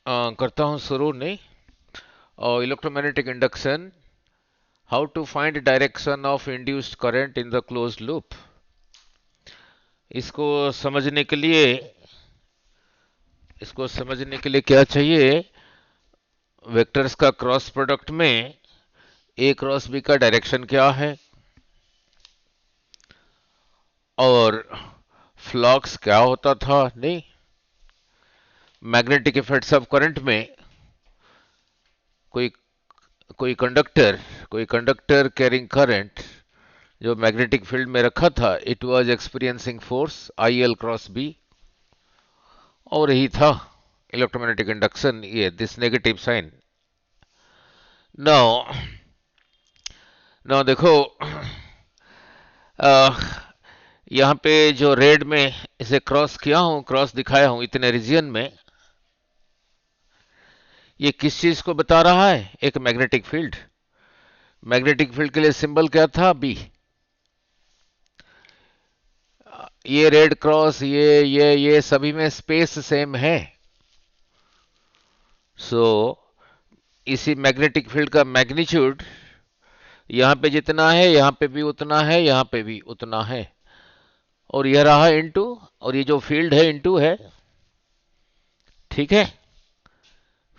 करता हूँ शुरू नहीं। और electromagnetic induction, how to find direction of induced current in the closed loop. इसको समझने के लिए इसको समझने के लिए क्या चाहिए? वेक्टर्स का क्रॉस प्रोडक्ट में ए क्रॉस बी का डायरेक्शन क्या है, और फ्लक्स क्या होता था नहीं। मैग्नेटिक इफेक्ट्स ऑफ करंट में कोई कोई कंडक्टर कोई कंडक्टर कैरिंग करंट जो मैग्नेटिक फील्ड में रखा था, it was experiencing force I L cross B, और यही था इलेक्ट्रोमैग्नेटिक इंडक्शन, ये this negative sign. Now now देखो, यहाँ पे जो रेड में इसे क्रॉस किया हूं, क्रॉस दिखाया हूं इतने रीजन में, ये किस चीज को बता रहा है? एक मैग्नेटिक फील्ड। मैग्नेटिक फील्ड के लिए सिंबल क्या था? बी। ये रेड क्रॉस, ये सभी में स्पेस सेम है। सो इसी मैग्नेटिक फील्ड का मैग्नीट्यूड यहां पे जितना है, यहां पे भी उतना है, यहां पे भी उतना है, और यह रहा इनटू, और ये जो फील्ड है इनटू है। ठीक है,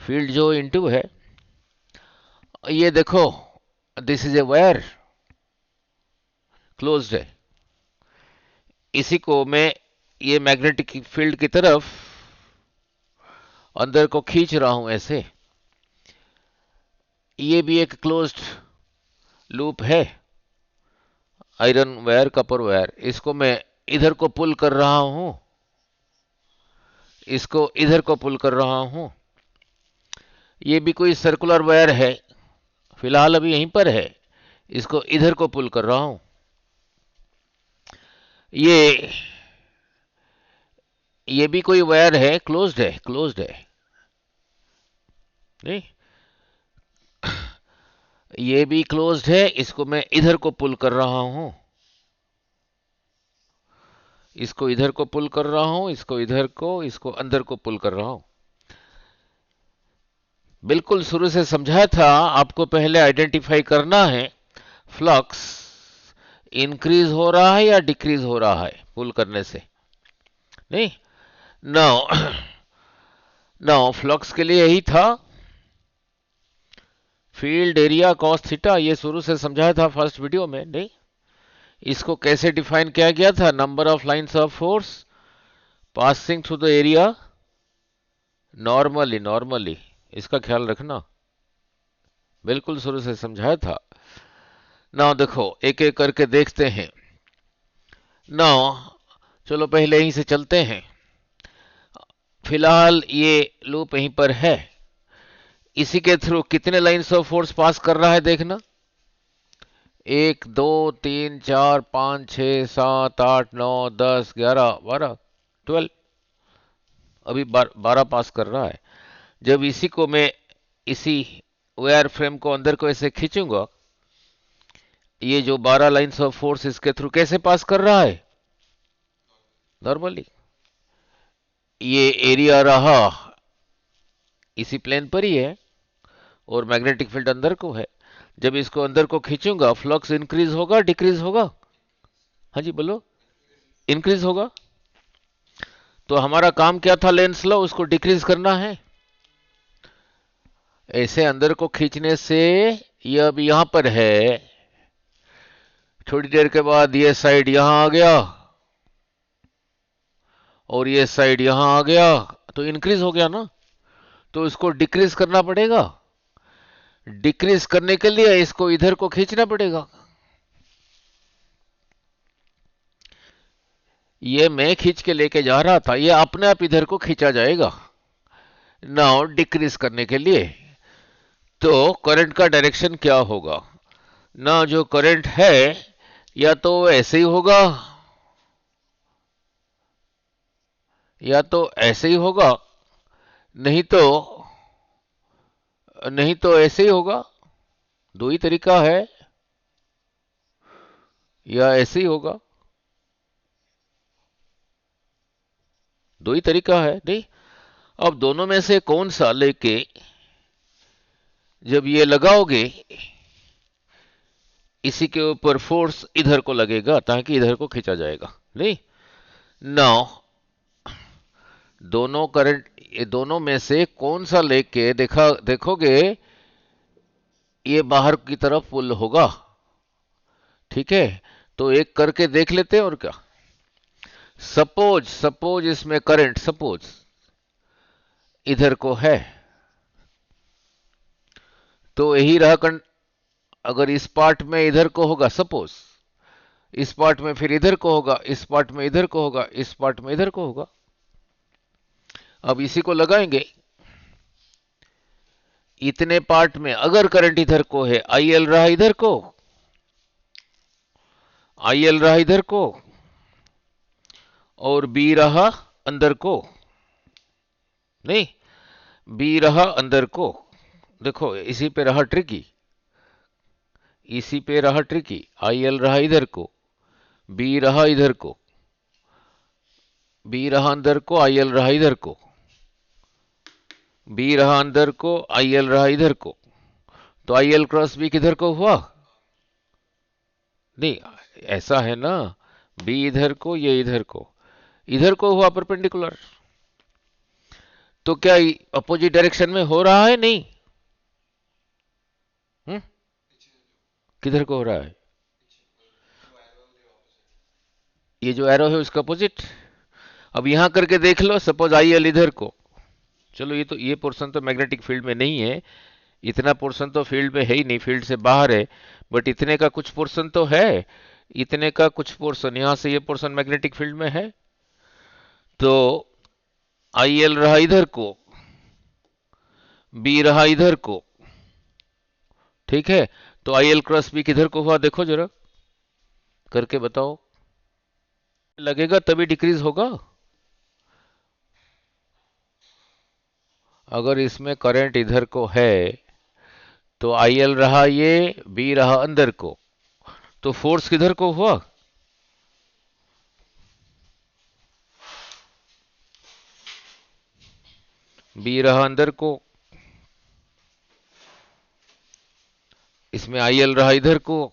फील्ड जो इनटू है, ये देखो, this is a wire, closed है। इसी को मैं ये मैग्नेटिक फील्ड की तरफ अंदर को खींच रहा हूं ऐसे। ये भी एक क्लोज्ड लूप है, आयरन वायर, कपर वायर। इसको मैं इधर को पुल कर रहा हूं, इसको इधर को पुल कर रहा हूं। ये भी कोई सर्कुलर वायर है, फिलहाल अभी यहीं पर है, इसको इधर को पुल कर रहा हूं। ये ये भी कोई वायर है, क्लोज्ड है, क्लोज्ड है नहीं, ये भी क्लोज्ड है, इसको मैं इधर को पुल कर रहा हूं, इसको इधर को पुल कर रहा हूं, इसको इधर को, इसको अंदर को पुल कर रहा हूं। बिल्कुल शुरू से समझाया था, आपको पहले आइडेंटिफाई करना है फ्लक्स इंक्रीज हो रहा है या डिक्रीज हो रहा है पुल करने से नहीं। नाउ नाउ फ्लक्स के लिए यही था, फील्ड एरिया कॉस थीटा, ये शुरू से समझाया था फर्स्ट वीडियो में नहीं। इसको कैसे डिफाइन किया गया था? Number of lines of force passing through the area normally, normally, इसका ख्याल रखना, बिल्कुल शुरू से समझाया था। ना देखो, एक एक करके देखते हैं। ना चलो पहले यहीं से चलते हैं। फिलहाल ये लूप यहीं पर है, इसी के थ्रू कितने लाइंस ऑफ फोर्स पास कर रहा है देखना। 1 2 3 4 5 6 7 8 9 10 11 12, अभी 12 पास कर रहा है। जब इसी को मैं इसी वायर फ्रेम को अंदर को ऐसे खींचूंगा, ये जो 12 लाइंस ऑफ फोर्स इसके थ्रू कैसे पास कर रहा है? नॉर्मली। ये एरिया रहा इसी प्लेन पर ही है, और मैग्नेटिक फील्ड अंदर को है। जब इसको अंदर को खींचूंगा, फ्लक्स इंक्रीज होगा, डिक्रीज होगा? हाँ जी बोलो, इंक्रीज होगा। तो हमारा काम क्या था? लेंस लॉ, उसको डिक्रीज करना है। ऐसे अंदर को खींचने से ये अब यहां पर है, थोड़ी देर के बाद ये साइड यहां आ गया, और ये साइड यहां आ गया, तो इंक्रीज हो गया ना। तो इसको डिक्रीज करना पड़ेगा। डिक्रीज करने के लिए इसको इधर को खींचना पड़ेगा। ये मैं खींच के लेके जा रहा था, ये अपने आप इधर को खींचा जाएगा। नाउ डिक्रीज करने के लिए तो करंट का डायरेक्शन क्या होगा ना? जो करंट है या तो ऐसे ही होगा, या तो ऐसे ही होगा, नहीं तो नहीं तो ऐसे ही होगा। दो ही तरीका है, या ऐसे ही होगा, दो ही तरीका है नहीं। अब दोनों में से कौन सा लेके जब ये लगाओगे इसी के ऊपर फोर्स इधर को लगेगा ताकि इधर को खींचा जाएगा। नहीं, नाउ दोनों करंट, ये दोनों में से कौन सा लेके देखोगे ये बाहर की तरफ पुल होगा। ठीक है, तो एक करके देख लेते हैं और क्या। सपोज इसमें करंट सपोज इधर को है, तो यही रहा अगर इस पार्ट में इधर को होगा सपोज, इस पार्ट में फिर इधर को होगा, इस पार्ट में इधर को होगा, इस पार्ट में इधर को होगा। अब इसी को लगाएंगे, इतने पार्ट में अगर करंट इधर को है, आईएल रहा इधर को, आईएल रहा इधर को और बी रहा अंदर को। नहीं, बी रहा अंदर को। देखो इसी पे रहा ट्रिकी, इसी पे रहा ट्रिकी। आईएल रहा इधर को, बी रहा इधर को, बी रहा अंदर को, आईएल रहा इधर को, बी रहा अंदर को, आईएल रहा इधर को। तो आईएल क्रॉस बी किधर को हुआ? नहीं, ऐसा है ना, बी इधर को, ये इधर को हुआ परपेंडिकुलर। तो क्या अपोजिट डायरेक्शन में हो रहा है? नहीं। किधर को हो रहा है? ये जो एरो है उसका अपोजिट। अब यहां करके देख लो, सपोज आईएल इधर को, चलो ये पोर्शन तो मैग्नेटिक फील्ड में नहीं है, इतना पोर्शन तो फील्ड में है ही नहीं, फील्ड से बाहर है, बट इतने का कुछ पोर्शन तो है, इतने का कुछ पोर्शन, यहां से ये पोर्शन मैग्नेटिक फील्ड में है। तो आईएल रहा इधर को, बी रहा इधर को। ठीक है, तो आईएल क्रॉस बी किधर को हुआ? देखो जरा करके बताओ। लगेगा तभी डिक्रीज होगा। अगर इसमें करंट इधर को है तो आईएल रहा ये, बी रहा अंदर को, तो फोर्स किधर को हुआ? बी रहा अंदर को, इसमें आईएल रहा इधर को,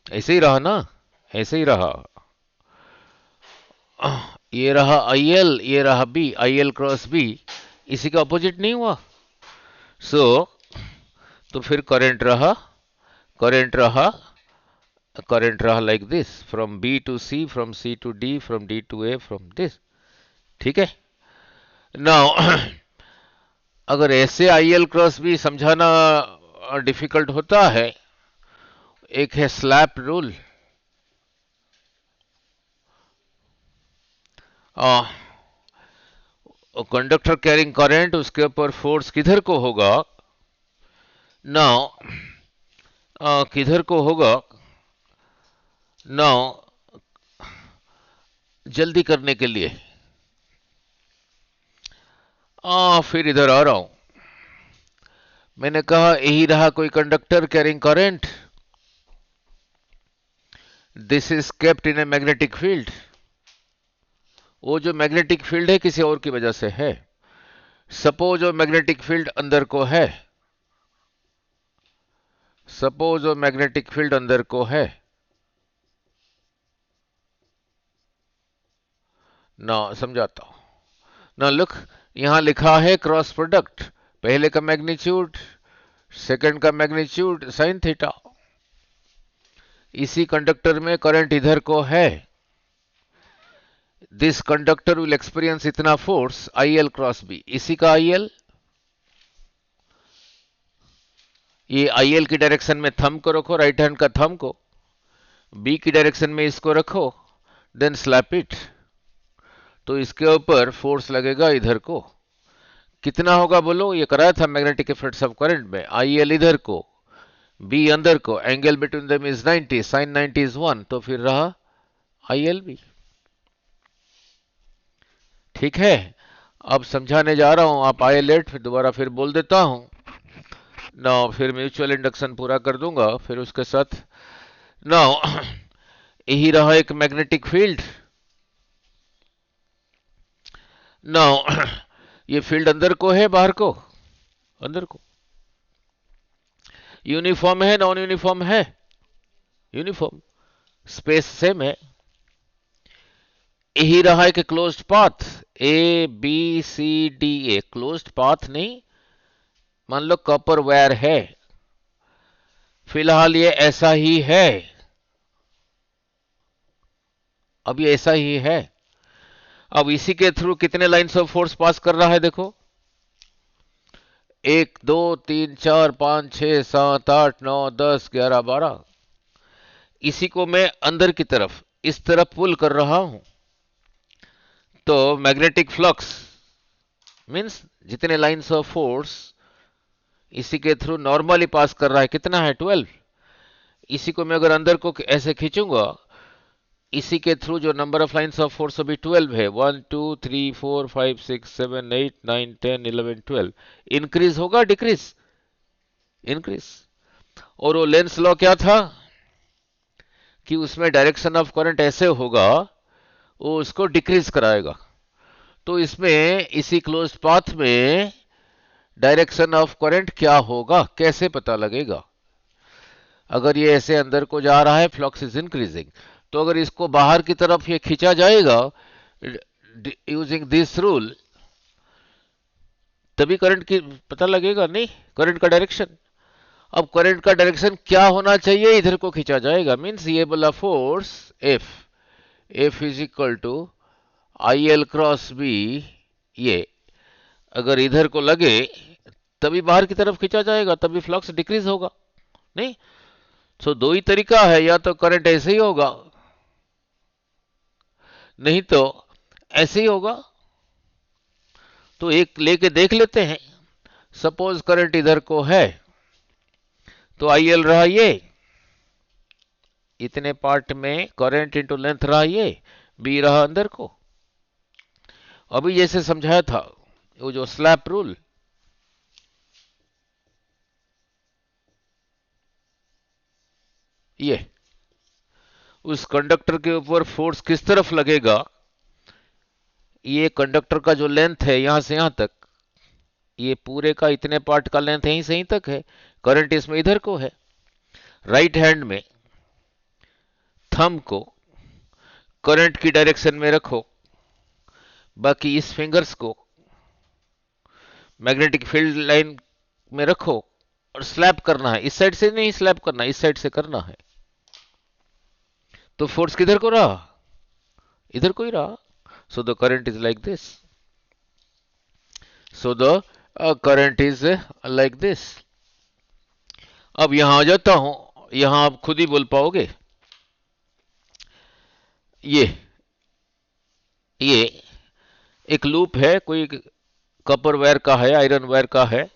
ऐसे ही रहा ना, ऐसे ही रहा। ये रहा आईएल, ये रहा बी, आईएल क्रॉस बी, इसी का अपोजिट नहीं हुआ। तो फिर करंट रहा, करंट रहा, करंट रहा like this, from B to C, from C to D, from D to A, from this. ठीक है, नाउ अगर ऐसे आईएल क्रॉस बी समझाना डिफिकल्ट होता है, एक है slap rule. Conductor carrying current, उसके ऊपर फोर्स किधर को होगा? नाउ किधर को होगा? नाउ जल्दी करने के लिए फिर इधर आ रहा हूं। मैंने कहा यही रहा कोई conductor carrying current, this is kept in a magnetic field. वो जो मैग्नेटिक फील्ड है किसी और की वजह से है। सपोज वो मैग्नेटिक फील्ड अंदर को है, सपोज वो मैग्नेटिक फील्ड अंदर को है ना, समझाता हूं ना। लुक, यहां लिखा है क्रॉस प्रोडक्ट, पहले का मैग्नीट्यूड, सेकंड का मैग्नीट्यूड साइन थीटा। इसी कंडक्टर में करंट इधर को है, दिस कंडक्टर विल एक्सपीरियंस इतना फोर्स आईएल क्रॉस बी, इसी का आईएल, ये आईएल की डायरेक्शन में थंब को रखो, राइट हैंड का थंब को, बी की डायरेक्शन में इसको रखो, देन स्लैप इट, तो इसके ऊपर फोर्स लगेगा इधर को। कितना होगा बोलो? ये कराया था मैग्नेटिक इफेक्ट्स ऑफ करंट में, आईएल इधर को, बी अंदर को, angle between them is 90, sine 90 is 1, तो फिर रहा आईएल बी। ठीक है, अब समझाने जा रहा हूं, आप आए लेट, फिर दोबारा फिर बोल देता हूं ना, फिर म्यूचुअल इंडक्शन पूरा कर दूंगा फिर उसके साथ। ना यही रहा एक मैग्नेटिक फील्ड, नाउ ये फील्ड अंदर को है बाहर को? अंदर को। यूनिफॉर्म है नॉन यूनिफॉर्म है? यूनिफॉर्म। स्पेस सेम है। यही रहा है कि closed path A B C D A closed path नहीं, मान लो कॉपर वायर है, फिलहाल ये ऐसा ही है, अब ये ऐसा ही है। अब इसी के थ्रू कितने लाइंस ऑफ फोर्स पास कर रहा है देखो, 1 2 3 4 5 6 7 8 9 10 11 12। इसी को मैं अंदर की तरफ इस तरफ पुल कर रहा हूं, तो मैग्नेटिक फ्लक्स मींस जितने लाइंस ऑफ फोर्स इसी के थ्रू नॉर्मली पास कर रहा है कितना है 12। इसी को मैं अगर अंदर को ऐसे खींचूंगा, इसी के थ्रू जो number of lines of force अभी 12 है, 1 2 3 4 5 6 7 8 9 10 11 12, इंक्रीज होगा डिक्रीज? इंक्रीज। और वो लेंस लॉ क्या था कि उसमें डायरेक्शन ऑफ करंट ऐसे होगा, वो उसको डिक्रीज कराएगा। तो इसमें इसी क्लोज्ड पाथ में डायरेक्शन ऑफ करंट क्या होगा, कैसे पता लगेगा? अगर ये ऐसे अंदर को जा रहा है, फ्लक्स इज इंक्रीजिंग, तो अगर इसको बाहर की तरफ ये खींचा जाएगा यूजिंग दिस रूल, तभी करंट की पता लगेगा नहीं, करंट का डायरेक्शन। अब करंट का डायरेक्शन क्या होना चाहिए, इधर को खींचा जाएगा, मीन्स ये बोला force F, F is equal to I L cross B, ये अगर इधर को लगे तभी बाहर की तरफ खींचा जाएगा, तभी फ्लक्स डिक्रीज होगा नहीं। सो दो ही तरीका है, या तो करंट ऐसे ही होगा, नहीं तो ऐसे ही होगा। तो एक लेके देख लेते हैं। सपोज करंट इधर को है, तो आई एल रहा ये, इतने पार्ट में करंट इंटू लेंथ रहा ये, बी रहा अंदर को। अभी जैसे समझाया था वो जो स्लैप रूल, ये उस कंडक्टर के ऊपर फोर्स किस तरफ लगेगा, ये कंडक्टर का जो लेंथ है यहां से यहां तक, ये पूरे का इतने पार्ट का लेंथ यहीं से यहीं तक है, करंट इसमें इधर को है। राइट हैंड में थंब को करंट की डायरेक्शन में रखो, बाकी इस फिंगर्स को मैग्नेटिक फील्ड लाइन में रखो, और स्लैप करना है, इस साइड से नहीं स्लैप करना, इस साइड से करना है। तो फोर्स किधर को रहा, इधर को ही रहा। सो the current is like this, so the current is like this. अब यहां आ जाता हूं, यहां आप खुद ही बोल पाओगे। ये एक लूप है, कोई कॉपर वायर का है, आयरन वायर का है।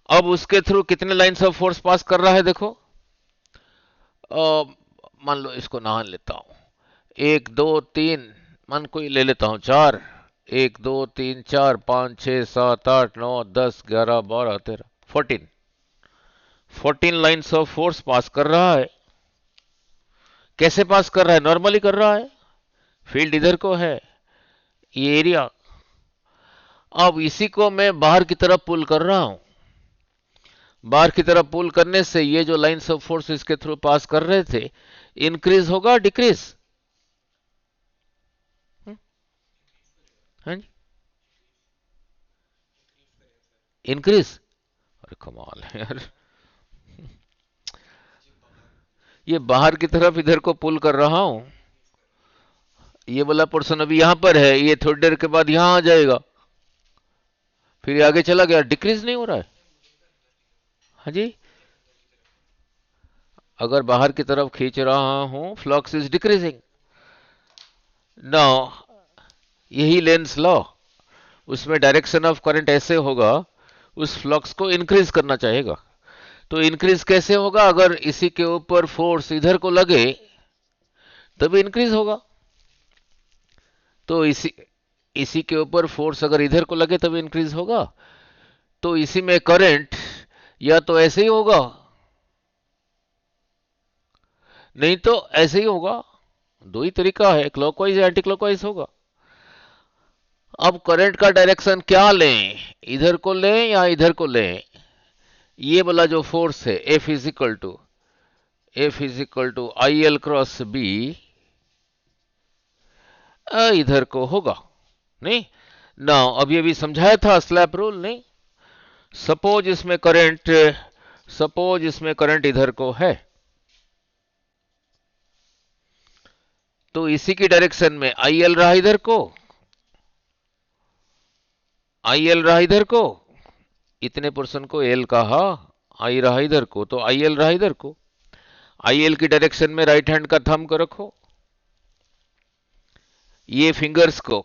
अब उसके थ्रू कितने लाइंस ऑफ फोर्स पास कर रहा है देखो, मान लो इसको नाम लेता हूं, 1 2 3, मान कोई ले लेता हूं 4, 1 2 3 4 5 6 7 8 9 10 11 12 13 14, 14 लाइंस ऑफ फोर्स पास कर रहा है। कैसे पास कर रहा है, नॉर्मली कर रहा है, फील्ड इधर को है, ये एरिया। अब इसी को मैं बाहर की तरफ पुल कर रहा हूं, बाहर की तरफ पुल करने से ये जो लाइंस ऑफ फोर्स इसके थ्रू पास कर रहे थे, इंक्रीज होगा डिक्रीज? हाँ जी, इंक्रीज। अरे कमाल है यार, ये बाहर की तरफ इधर को पुल कर रहा हूं, ये वाला पोर्शन अभी यहां पर है, ये थोड़ी देर के बाद यहां आ जाएगा, फिर ये आगे चला गया, डिक्रीज नहीं हो रहा है। हाँ जी, अगर बाहर की तरफ खींच रहा हूं, फ्लक्स इज डिक्रीजिंग। नाउ यही लेंस लॉ, उसमें डायरेक्शन ऑफ करंट ऐसे होगा, उस फ्लक्स को इंक्रीज करना चाहेगा। तो इंक्रीज कैसे होगा, अगर इसी के ऊपर फोर्स इधर को लगे तभी इंक्रीज होगा। तो इसी के ऊपर फोर्स अगर इधर को लगे तभी इंक्रीज होगा। तो इसी में करंट या तो ऐसे ही होगा, नहीं तो ऐसे ही होगा। दो ही तरीका है, क्लॉकवाइज या एंटी क्लॉकवाइज होगा। अब करंट का डायरेक्शन क्या लें, इधर को लें या इधर को लें? ये वाला जो फोर्स है F is equal to I L cross B, इधर को होगा नहीं ना? अभी अभी समझाया था स्लैप रूल नहीं? सपोज इसमें करंट इधर को है, तो इसी की डायरेक्शन में आई एल रहा इधर को, इतने पोर्शन को एल कहा, आई रहा इधर को, तो आई एल रहा इधर को। आई एल की डायरेक्शन में राइट हैंड का थंब को रखो, ये फिंगर्स को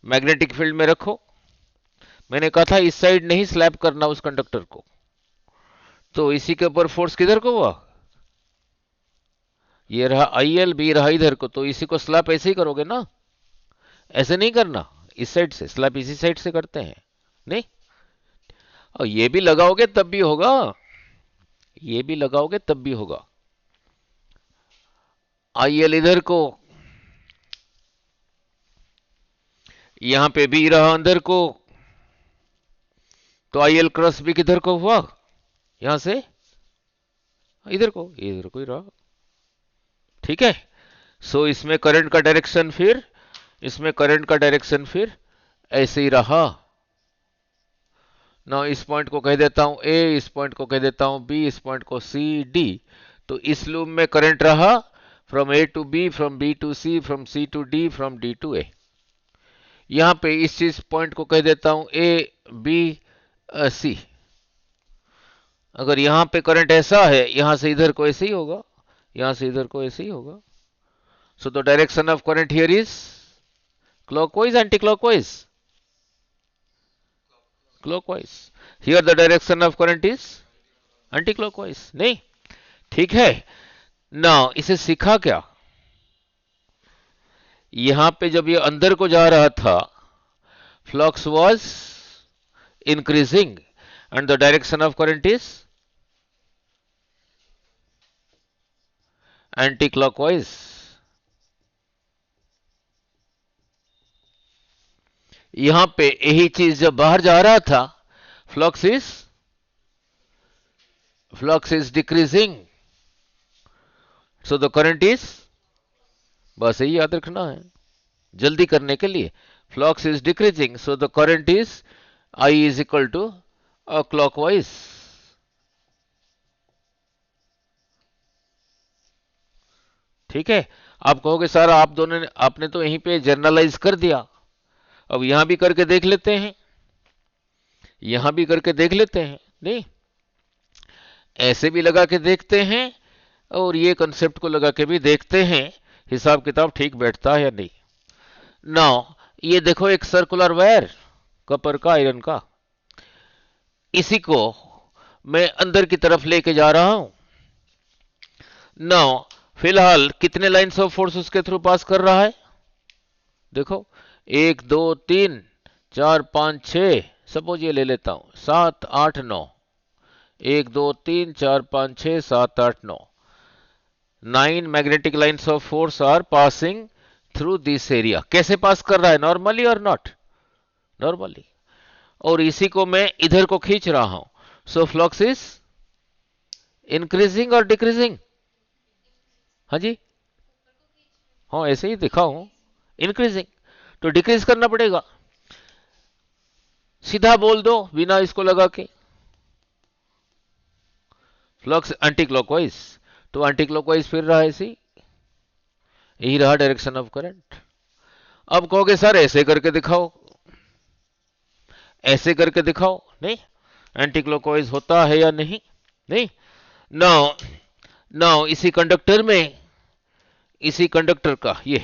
मैग्नेटिक फील्ड में रखो। मैंने कहा था इस साइड नहीं स्लैप करना उस कंडक्टर को, तो इसी के ऊपर फोर्स किधर को हुआ, ये रहा आई एल, बी रहा इधर को, तो इसी को स्लैप ऐसे ही करोगे ना, ऐसे नहीं करना, इस साइड से स्लैप इसी साइड से करते हैं नहीं? और ये भी लगाओगे तब भी होगा, ये भी लगाओगे तब भी होगा। आई एल इधर को, यहां पे बी रहा अंदर को, तो आई एल क्रॉस बी किधर को हुआ, यहां से इधर को ही रहा। ठीक है, सो इसमें करंट का डायरेक्शन फिर ऐसे ही रहा ना। इस पॉइंट को कह देता हूं ए, इस पॉइंट को कह देता हूं बी, इस पॉइंट को सी डी। तो इस लूप में करंट रहा from A to B, from B to C, from C to D, from D to A. यहां पे इस चीज पॉइंट को कह देता हूं ए बी सी। अगर यहां पे करंट ऐसा है, यहां से इधर को ऐसे ही होगा, यहां से इधर को ऐसे ही होगा। So the direction of current here is clockwise, anti clockwise, clockwise. Here the direction of current is anti clockwise नहीं? ठीक है ना? इसे सीखा क्या, यहां पे जब ये अंदर को जा रहा था, flux was increasing and the direction of current is anti clockwise. यहां पे यही चीज जब बाहर जा रहा था, flux is decreasing, so the current is, बस यही याद रखना है जल्दी करने के लिए, flux is decreasing, so the current is I is equal to clockwise. ठीक है, आप कहोगे सर आप दोनों ने, आपने तो यहीं पे जर्नलाइज कर दिया, अब यहां भी करके देख लेते हैं, यहां भी करके देख लेते हैं नहीं? ऐसे भी लगा के देखते हैं और ये कंसेप्ट को लगा के भी देखते हैं, हिसाब किताब ठीक बैठता है या नहीं। नाउ ये देखो एक सर्कुलर वायर, कपर का, आयरन का, इसी को मैं अंदर की तरफ लेके जा रहा हूं। नाउ फिलहाल कितने लाइन्स ऑफ फोर्स उसके थ्रू पास कर रहा है, देखो 1 2 3 4 5 6, सपोज ये ले लेता हूं 7 8 9, 1 2 3 4 5 6 7 8 9, 9 magnetic lines of force are passing through this area. कैसे पास कर रहा है, नॉर्मली और नॉट, नॉर्मली। और इसी को मैं इधर को खींच रहा हूं, सो फ्लक्स इज इंक्रीजिंग और डिक्रीजिंग, हाँ जी, हाँ ऐसे ही दिखा हूं, इंक्रीजिंग, तो डिक्रीज करना पड़ेगा, सीधा बोल दो बिना इसको लगा के, फ्लक्स एंटी क्लॉकवाइज, तो एंटी क्लॉकवाइज फिर रहा ऐसे, यही रहा डायरेक्शन ऑफ करंट। अब कहोगे सर ऐसे करके दिखाओ, ऐसे करके दिखाओ, नहीं एंटी क्लॉकवाइज होता है या नहीं, नहीं। नाउ नाउ इसी कंडक्टर में, इसी कंडक्टर का ये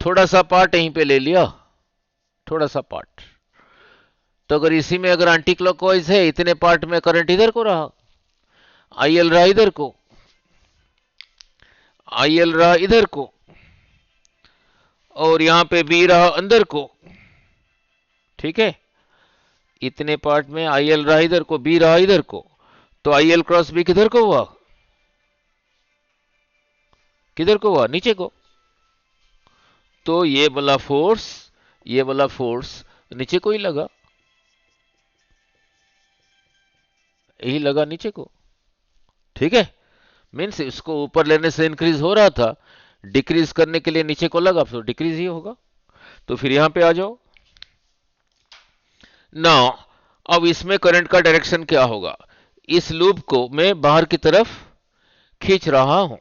थोड़ा सा पार्ट यहीं पे ले लिया, थोड़ा सा पार्ट, तो अगर इसी में अगर एंटी क्लॉकवाइज है, इतने पार्ट में करंट इधर को रहा, आई एल रहा इधर को, आई एल रहा इधर को, और यहां पे बी रहा अंदर को, ठीक है, इतने पार्ट में आई एल रहा इधर को, बी रहा इधर को, तो आई एल क्रॉस बी किधर को हुआ, किधर को हुआ, नीचे को। तो ये वाला फोर्स ये वाला फोर्स नीचे को ही लगा, यही लगा नीचे को। ठीक है, मीन्स इसको ऊपर लेने से इंक्रीज हो रहा था, डिक्रीज करने के लिए नीचे को लगा तो डिक्रीज ही होगा। तो फिर यहां पे आ जाओ ना। अब इसमें करंट का डायरेक्शन क्या होगा, इस लूप को मैं बाहर की तरफ खींच रहा हूं,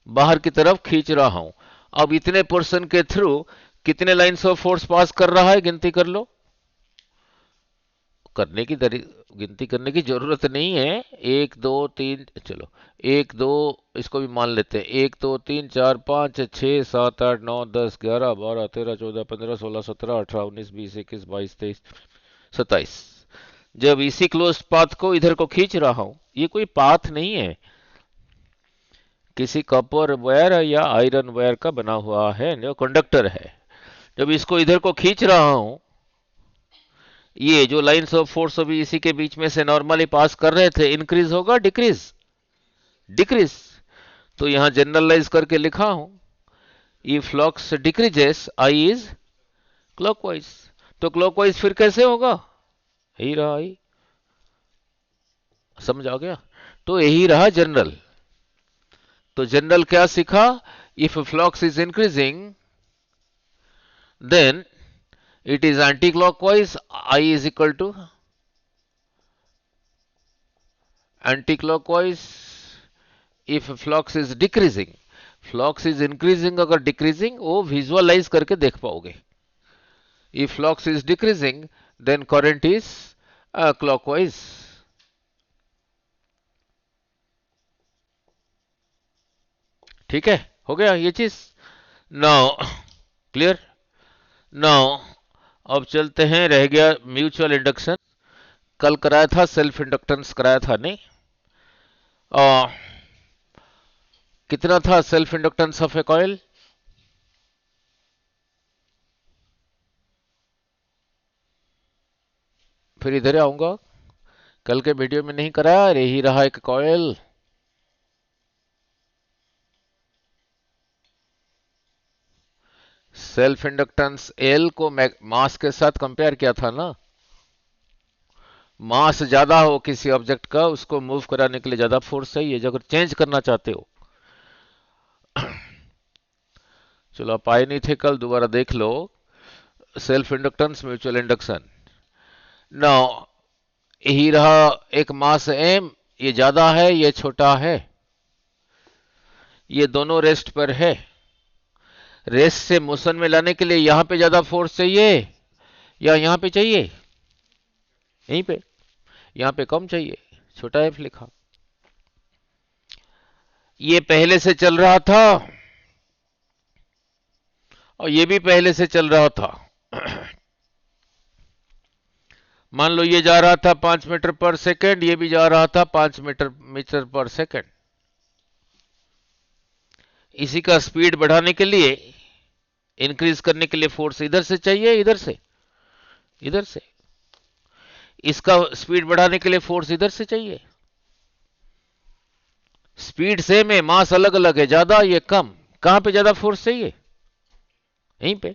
बाहर की तरफ खींच रहा हूं। अब इतने पोर्शन के थ्रू कितने लाइंस ऑफ फोर्स पास कर रहा है, गिनती कर लो। गिनती करने की जरूरत नहीं है, एक दो तीन, चलो एक दो, इसको भी मान लेते हैं, एक दो तीन चार पाँच छः सात आठ नौ 10 11 12 13 14 15 16 17 18 19 20 21 22 23 27। जब इसी क्लोज पाथ को इधर को खींच रहा हूं, ये कोई पाथ नहीं है, किसी कॉपर वायर या आयरन वायर का बना हुआ है, जो कंडक्टर है। जब इसको इधर को खींच रहा हूं, ये जो लाइंस ऑफ फोर्स अभी इसी के बीच में से नॉर्मली पास कर रहे थे, इंक्रीज होगा डिक्रीज, डिक्रीज। तो यहां जनरलाइज करके लिखा हूं, E flux decreases I is clockwise. तो क्लॉकवाइज फिर कैसे होगा, यही रहा, आई समझ आ गया। तो यही रहा जनरल। तो जनरल क्या सीखा, if flux is increasing then it is anti-clockwise, I is equal to anti-clockwise if flux is decreasing, flux is increasing अगर decreasing वो visualize करके देख पाओगे। if flux is decreasing then current is clockwise। ठीक है, हो गया ये चीज। Now clear. नाउ अब चलते हैं, रह गया म्यूचुअल इंडक्शन। कल कराया था, सेल्फ इंडक्टेंस कराया था नहीं। कितना था self inductance of a coil, फिर इधर आऊंगा, कल के वीडियो में नहीं कराया, यही रहा एक कॉइल। सेल्फ इंडक्टेंस एल को मास के साथ कंपेयर किया था ना, मास ज्यादा हो किसी ऑब्जेक्ट का, उसको मूव कराने के लिए ज्यादा फोर्स चाहिए, अगर चेंज करना चाहते हो। चलो आप आए नहीं थे कल, दोबारा देख लो, self inductance mutual induction. Now यही रहा एक मास एम, ये ज्यादा है ये छोटा है, ये दोनों रेस्ट पर है। रेस्ट से मोशन में लाने के लिए यहां पे ज्यादा फोर्स चाहिए या यहां पे चाहिए, यहीं पे, यहां पे कम चाहिए, छोटा एफ लिखा। ये पहले से चल रहा था और ये भी पहले से चल रहा था। मान लो ये जा रहा था 5 मीटर पर सेकेंड, ये भी जा रहा था 5 मीटर पर सेकेंड। इसी का स्पीड बढ़ाने के लिए, इंक्रीज करने के लिए फोर्स इधर से चाहिए, इधर से, इधर से। इसका स्पीड बढ़ाने के लिए फोर्स इधर से चाहिए। स्पीड सेम है, मास अलग अलग है, ज्यादा ये कम, कहां पे ज्यादा फोर्स चाहिए, यहीं पे।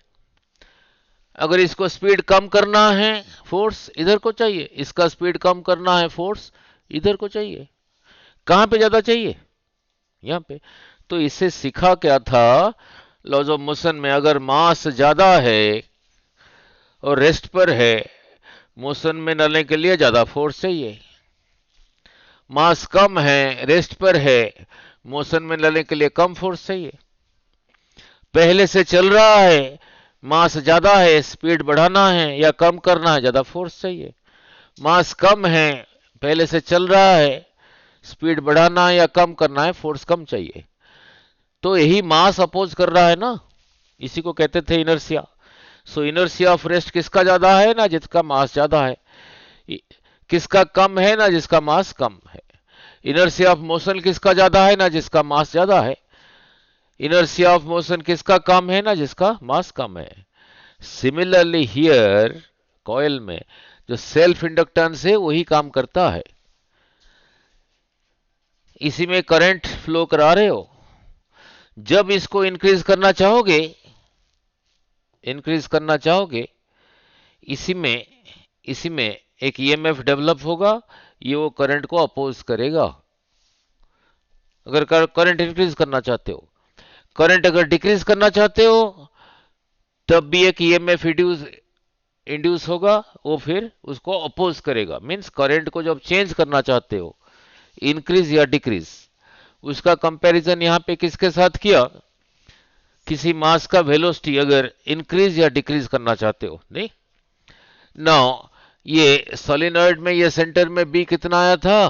अगर इसको स्पीड कम करना है, फोर्स इधर को चाहिए, इसका स्पीड कम करना है, फोर्स इधर को चाहिए। कहां पे ज्यादा चाहिए, यहां पे। तो इससे सीखा क्या था, लॉज ऑफ मोशन में अगर मास ज्यादा है और रेस्ट पर है, मोशन में डालने के लिए ज्यादा फोर्स चाहिए। मास कम है, रेस्ट पर है, मोशन में डालने के लिए कम फोर्स चाहिए। पहले से चल रहा है, मास ज्यादा है, स्पीड बढ़ाना है या कम करना है, ज्यादा फोर्स चाहिए। मास कम है, पहले से चल रहा है, स्पीड बढ़ाना है या कम करना है, फोर्स कम चाहिए। तो यही मास अपोज कर रहा है ना, इसी को कहते थे inertia. So inertia of rest किसका ज्यादा है ना, जिसका मास ज्यादा है, किसका कम है ना, जिसका मास कम है। इनर्शिया ऑफ मोशन किसका ज्यादा है ना, जिसका मास ज्यादा है। इनर्शिया ऑफ मोशन किसका कम है ना, जिसका मास कम है। सिमिलरली हियर कॉइल में जो सेल्फ इंडक्टेंस है वही काम करता है। इसी में करंट फ्लो करा रहे हो, जब इसको इंक्रीज करना चाहोगे इंक्रीज करना चाहोगे, इसी में एक ईएमएफ डेवलप होगा, ये वो करंट को अपोज करेगा। अगर करंट इंक्रीज करना चाहते हो, करंट अगर डिक्रीज करना चाहते हो, तब भी एक ईएमएफ इंड्यूस होगा, वो फिर उसको अपोज करेगा। मींस करंट को जब चेंज करना चाहते हो, इंक्रीज या डिक्रीज, उसका कंपैरिजन यहां पे किसके साथ किया, किसी मास का वेलोसिटी अगर इंक्रीज या डिक्रीज करना चाहते हो। नहीं, नाउ ये सोलिनॉइड में ये सेंटर में बी कितना आया था,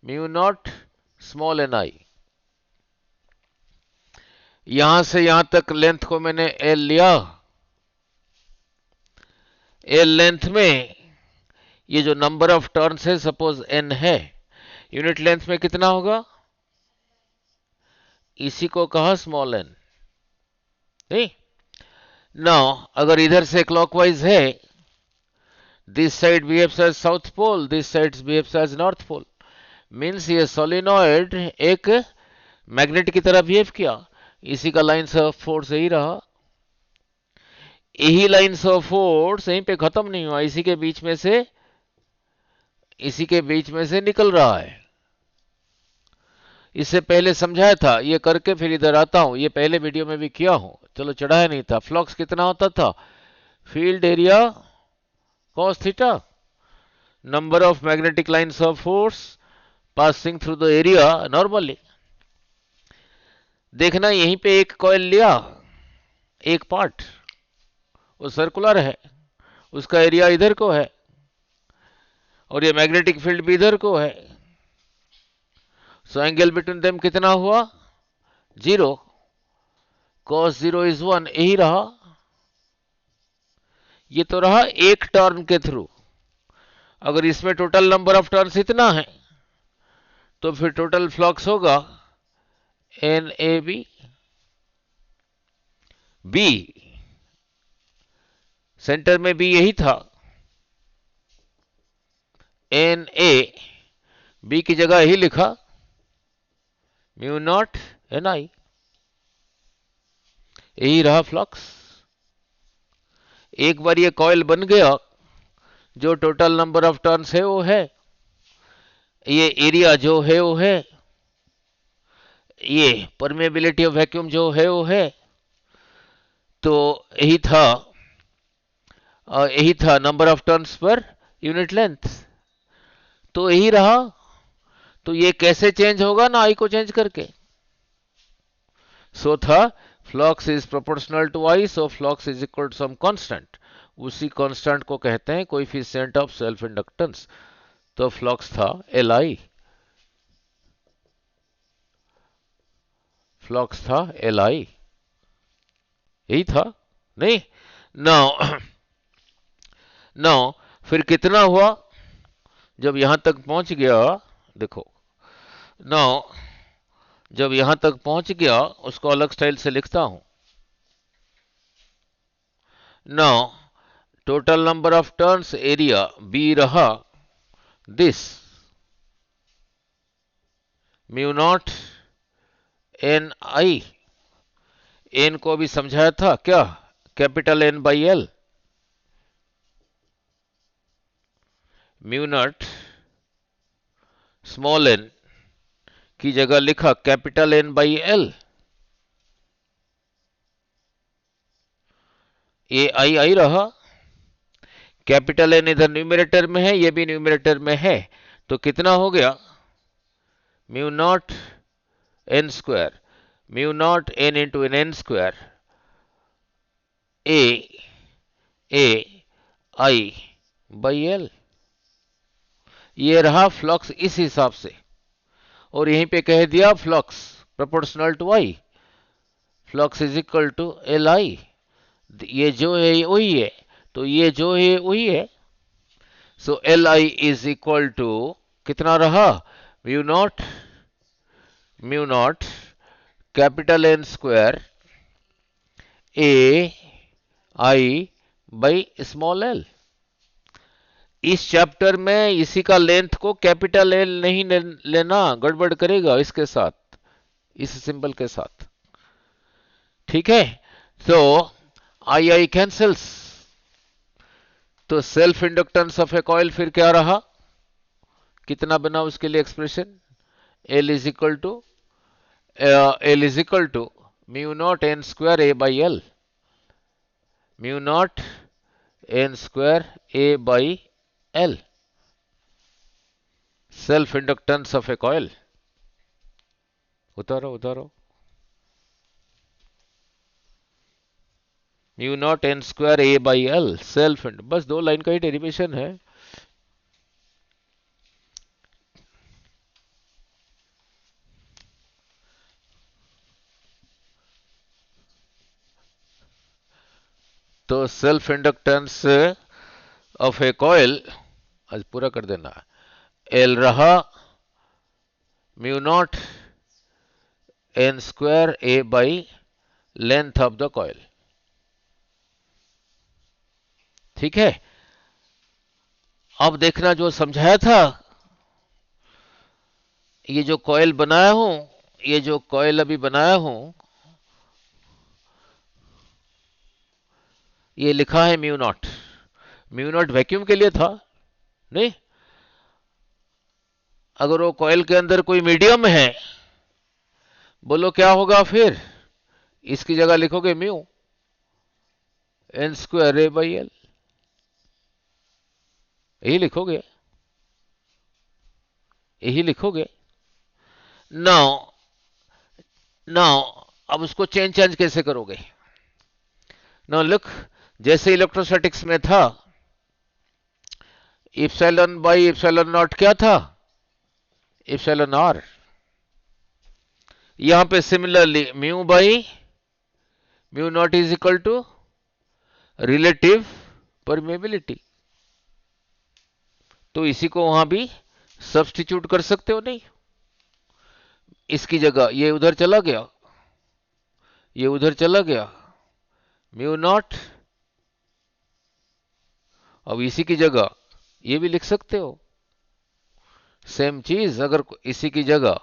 म्यू नॉट स्मॉल एन आई। यहां से यहां तक लेंथ को मैंने एल लिया, एल लेंथ में ये जो नंबर ऑफ टर्न्स है सपोज एन है, यूनिट लेंथ में कितना होगा, इसी को कहा स्मॉल एन। नहीं, नाउ अगर इधर से क्लॉकवाइज है, this side behaves as south pole, this side behaves as north pole, means ये सोलिनॉइड एक मैग्नेट की तरह बिहेव किया। इसी का लाइन्स ऑफ फोर्स यही रहा, यही लाइन्स ऑफ फोर्स यहीं पे खत्म नहीं हुआ, इसी के बीच में से निकल रहा है। इससे पहले समझाया था, ये करके फिर इधर आता हूं, ये पहले वीडियो में भी किया हूं, चलो चढ़ाया नहीं था। फ्लक्स कितना होता था, field area cos theta, number of magnetic lines of force passing through the area normally. देखना यहीं पे एक कॉइल लिया, एक पार्ट वो सर्कुलर है, उसका एरिया इधर को है, और ये मैग्नेटिक फील्ड भी इधर को है। सो एंगल बिटवीन देम कितना हुआ, 0, cos 0 इज 1, यही रहा। ये तो रहा एक टर्न के थ्रू। अगर इसमें टोटल नंबर ऑफ टर्न्स इतना है, तो फिर टोटल फ्लक्स होगा N A B, B centre में भी यही था, एन ए बी की जगह ही लिखा म्यू नॉट एन आई, यही रहा फ्लक्स। एक बार ये कॉइल बन गया, जो टोटल नंबर ऑफ टर्न्स है वो है, ये एरिया जो है वो है, ये परमेबिलिटी ऑफ वैक्यूम जो है वो है, तो यही था number of turns per unit length, तो यही रहा। तो ये कैसे चेंज होगा ना, आई को चेंज करके। सो था flux is proportional to I, so flux is equal to some constant, उसी कांस्टेंट को कहते हैं कोएफिशिएंट ऑफ सेल्फ इंडक्टेंस। तो फ्लक्स था एल आई, फ्लक्स था एल आई, यही था। नहीं, नाउ फिर कितना हुआ जब यहां तक पहुंच गया, देखो नाउ जब यहां तक पहुंच गया, उसको अलग स्टाइल से लिखता हूं। Now total number of turns area B रहा this mu naught N I, N को भी समझाया था क्या, capital N by L, mu naught small N की जगह लिखा कैपिटल एन बाई एल, ये आई आई रहा। कैपिटल एन इधर न्यूमरेटर में है, ये भी न्यूमरेटर में है, तो कितना हो गया, mu naught N square, mu naught N into N square, A I by L, ये रहा फ्लक्स इस हिसाब से। और यहीं पे कह दिया flux proportional to I, flux is equal to L I, ये जो है वही है, तो ये जो है वही है। So L I is equal to कितना रहा, mu naught capital N square A I by small L. इस चैप्टर में इसी का लेंथ को कैपिटल एल नहीं लेना, गड़बड़ करेगा इसके साथ, इस सिंबल के साथ। ठीक है, तो आई आई कैंसल्स, तो self inductance of a coil फिर क्या रहा, कितना बना उसके लिए expression, L is equal to mu naught N square A by L, mu naught N square A by L, self inductance of a coil. उतारो उतारो, mu naught N square A by L self, बस 2 line का ही derivation है। तो self inductance of a coil, आज पूरा कर देना, एल रहा mu naught N square A by length of the coil. ठीक है, अब देखना जो समझाया था, ये जो कॉइल बनाया हूं, ये जो कॉइल अभी बनाया हूं, ये लिखा है mu naught, mu naught vacuum के लिए था नहीं, अगर वो कॉइल के अंदर कोई मीडियम है, बोलो क्या होगा फिर, इसकी जगह लिखोगे mu N square A by L, यही लिखोगे, यही लिखोगे। नाउ नाउ अब उसको चेंज कैसे करोगे, नाउ लुक, जैसे इलेक्ट्रोस्टैटिक्स में था इप्सिलॉन बाई इप्सिलॉन नॉट क्या था, इप्सिलॉन आर, यहां पे similarly mu by mu naught is equal to relative permeability, तो इसी को वहां भी सब्स्टिट्यूट कर सकते हो नहीं, इसकी जगह ये उधर चला गया, ये उधर चला गया, म्यू नॉट, अब इसी की जगह ये भी लिख सकते हो, सेम चीज, अगर इसी की जगह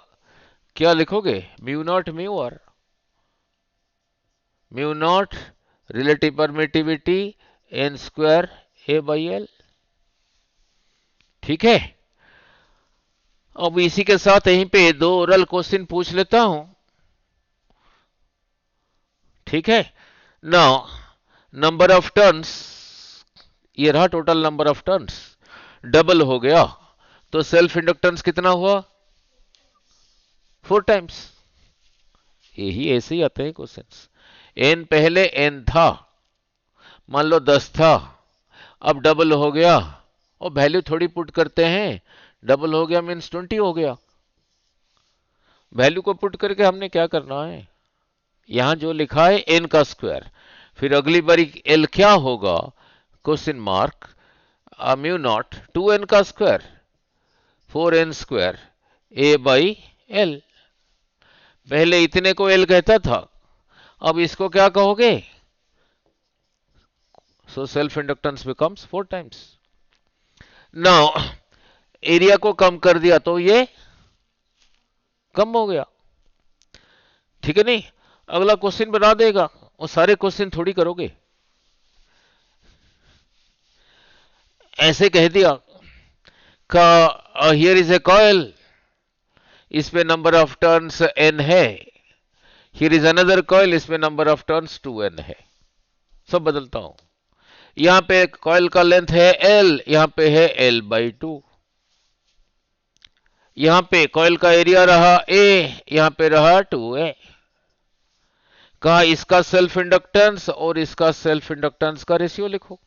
क्या लिखोगे, mu naught mu R, mu naught relative permittivity N square A by L. ठीक है, अब इसी के साथ यहीं पे 2 ओरल क्वेश्चन पूछ लेता हूं। ठीक है, नाउ नंबर ऑफ टर्न्स, ये रहा total number of turns, double हो गया, तो सेल्फ इंडक्टेंस कितना हुआ, 4 टाइम्स, यही ऐसे ही आते हैं क्वेश्चंस। एन पहले एन था, मान लो 10 था, अब डबल हो गया, और वैल्यू थोड़ी पुट करते हैं, डबल हो गया मीन्स 20 हो गया, वैल्यू को पुट करके हमने क्या करना है, यहां जो लिखा है एन का स्क्वायर, फिर अगली बारी एल क्या होगा, question mark, mu naught 2n का square 4n square A by L, पहले इतने को एल कहता था, अब इसको क्या कहोगे, so self inductance becomes 4 times. Now area को कम कर दिया तो ये कम हो गया, ठीक है नहीं, अगला क्वेश्चन बना देगा, वो सारे क्वेश्चन थोड़ी करोगे, ऐसे कह दिया का हियर इज ए कॉइल, इसमें नंबर ऑफ टर्न्स n है, हियर इज अनदर कॉइल, इसमें नंबर ऑफ टर्न्स 2n है, सब बदलता हूं, यहां पे कॉइल का लेंथ है l, यहां पे है l बाई 2, यहां पे कॉइल का एरिया रहा a, यहां पे रहा 2a, कहा इसका सेल्फ इंडक्टेंस और इसका सेल्फ इंडक्टेंस का रेशियो लिखो,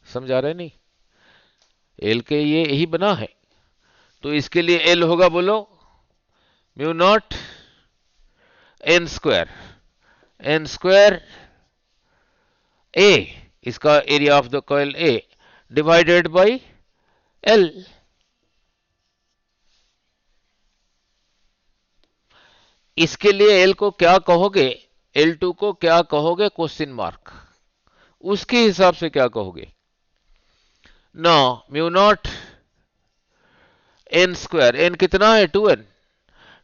समझा रहे नहीं, एल के ये यही बना है, तो इसके लिए एल होगा, बोलो mu naught N square, N square A, इसका area of the coil A, divided by L, इसके लिए एल को क्या कहोगे, L2 को क्या कहोगे, क्वेश्चन मार्क, उसके हिसाब से क्या कहोगे, no mu naught N square, N कितना है 2n,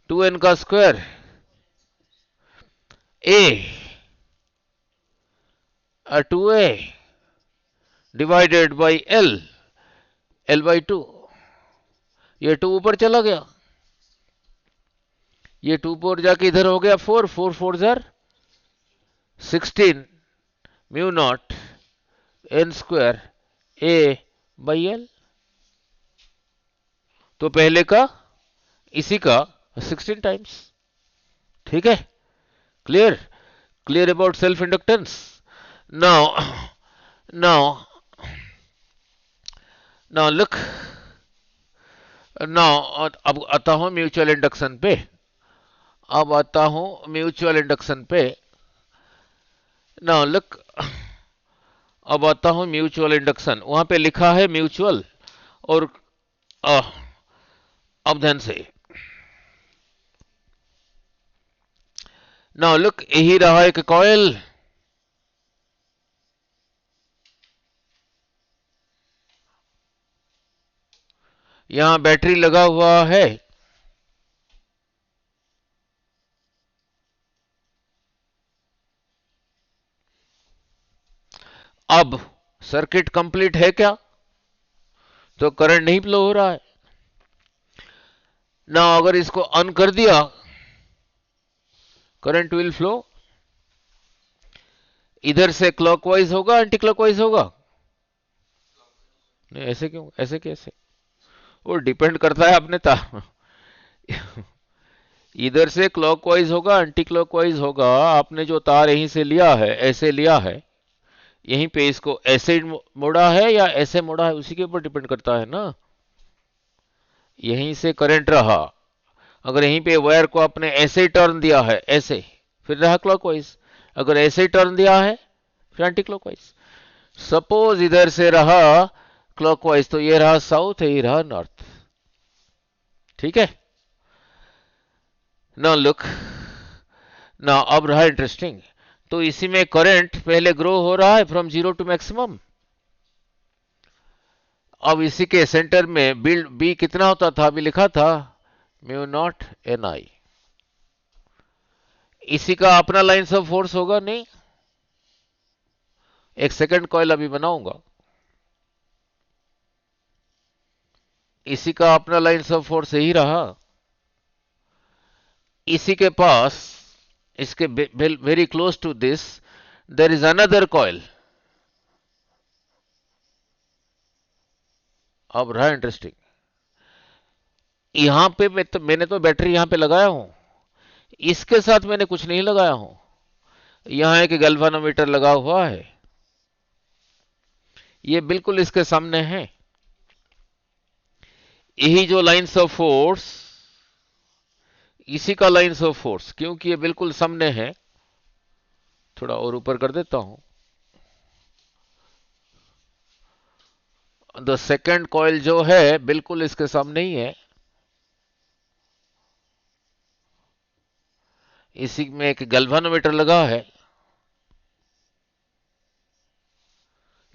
2n का square A 2a divided by L by 2, ये 2 ऊपर चला गया, ये 2 पर जाके इधर हो गया 4, 4 4 jar 16 mu naught N square A by L. तो पहले का इसी का 16 टाइम्स। ठीक है, clear, clear about self inductance. Now now now look, now अब आता हूं म्यूचुअल इंडक्शन पे, अब आता हूं म्यूचुअल इंडक्शन पे। नाउ लुक, अब आता हूं म्यूचुअल इंडक्शन, वहां पे लिखा है म्यूचुअल, और अब ध्यान से, नाउ लुक, यही रहा एक कॉइल, यहां बैटरी लगा हुआ है, अब सर्किट कंप्लीट है क्या? तो करंट नहीं फ्लो हो रहा है ना। अगर इसको ऑन कर दिया, करंट विल फ्लो, इधर से क्लॉकवाइज होगा एंटी क्लॉकवाइज होगा? नहीं, ऐसे क्यों, ऐसे कैसे? वो डिपेंड करता है अपने तार, इधर से क्लॉकवाइज होगा एंटी क्लॉकवाइज होगा, आपने जो तार यहीं से लिया है, ऐसे लिया है, यहीं पे इसको ऐसे मोड़ा है या ऐसे मोड़ा है, उसी के ऊपर डिपेंड करता है ना। यहीं से करंट रहा, अगर यहीं पे वायर को आपने ऐसे ही टर्न दिया है, ऐसे, फिर रहा क्लॉकवाइज, अगर ऐसे ही टर्न दिया है फिर एंटी क्लॉकवाइज। सपोज इधर से रहा क्लॉकवाइज, तो ये रहा साउथ, ये रहा नॉर्थ। ठीक है, ना लुक, ना अब रहा इंटरेस्टिंग, तो इसी में करंट पहले ग्रो हो रहा है फ्रॉम 0 टू मैक्सिमम। अब इसी के सेंटर में बी कितना होता था, अभी लिखा था म्यू नॉट एन आई, इसी का अपना लाइन्स ऑफ फोर्स होगा नहीं, एक सेकंड कॉइल अभी बनाऊंगा, इसी का अपना लाइन्स ऑफ फोर्स यही रहा, इसी के पास, इसके very close to this there is another coil. अब रहा इंटरेस्टिंग, यहां पे मैंने तो बैटरी यहां पे लगाया हूं, इसके साथ मैंने कुछ नहीं लगाया हूं, यहां एक गैल्वानोमीटर लगा हुआ है, ये बिल्कुल इसके सामने है, यही जो लाइन्स ऑफ फोर्स, इसी का लाइन्स ऑफ फोर्स, क्योंकि ये बिल्कुल सामने है, थोड़ा और ऊपर कर देता हूं, द सेकेंड कॉइल जो है बिल्कुल इसके सामने ही है, इसी में एक गैल्वानोमीटर लगा है,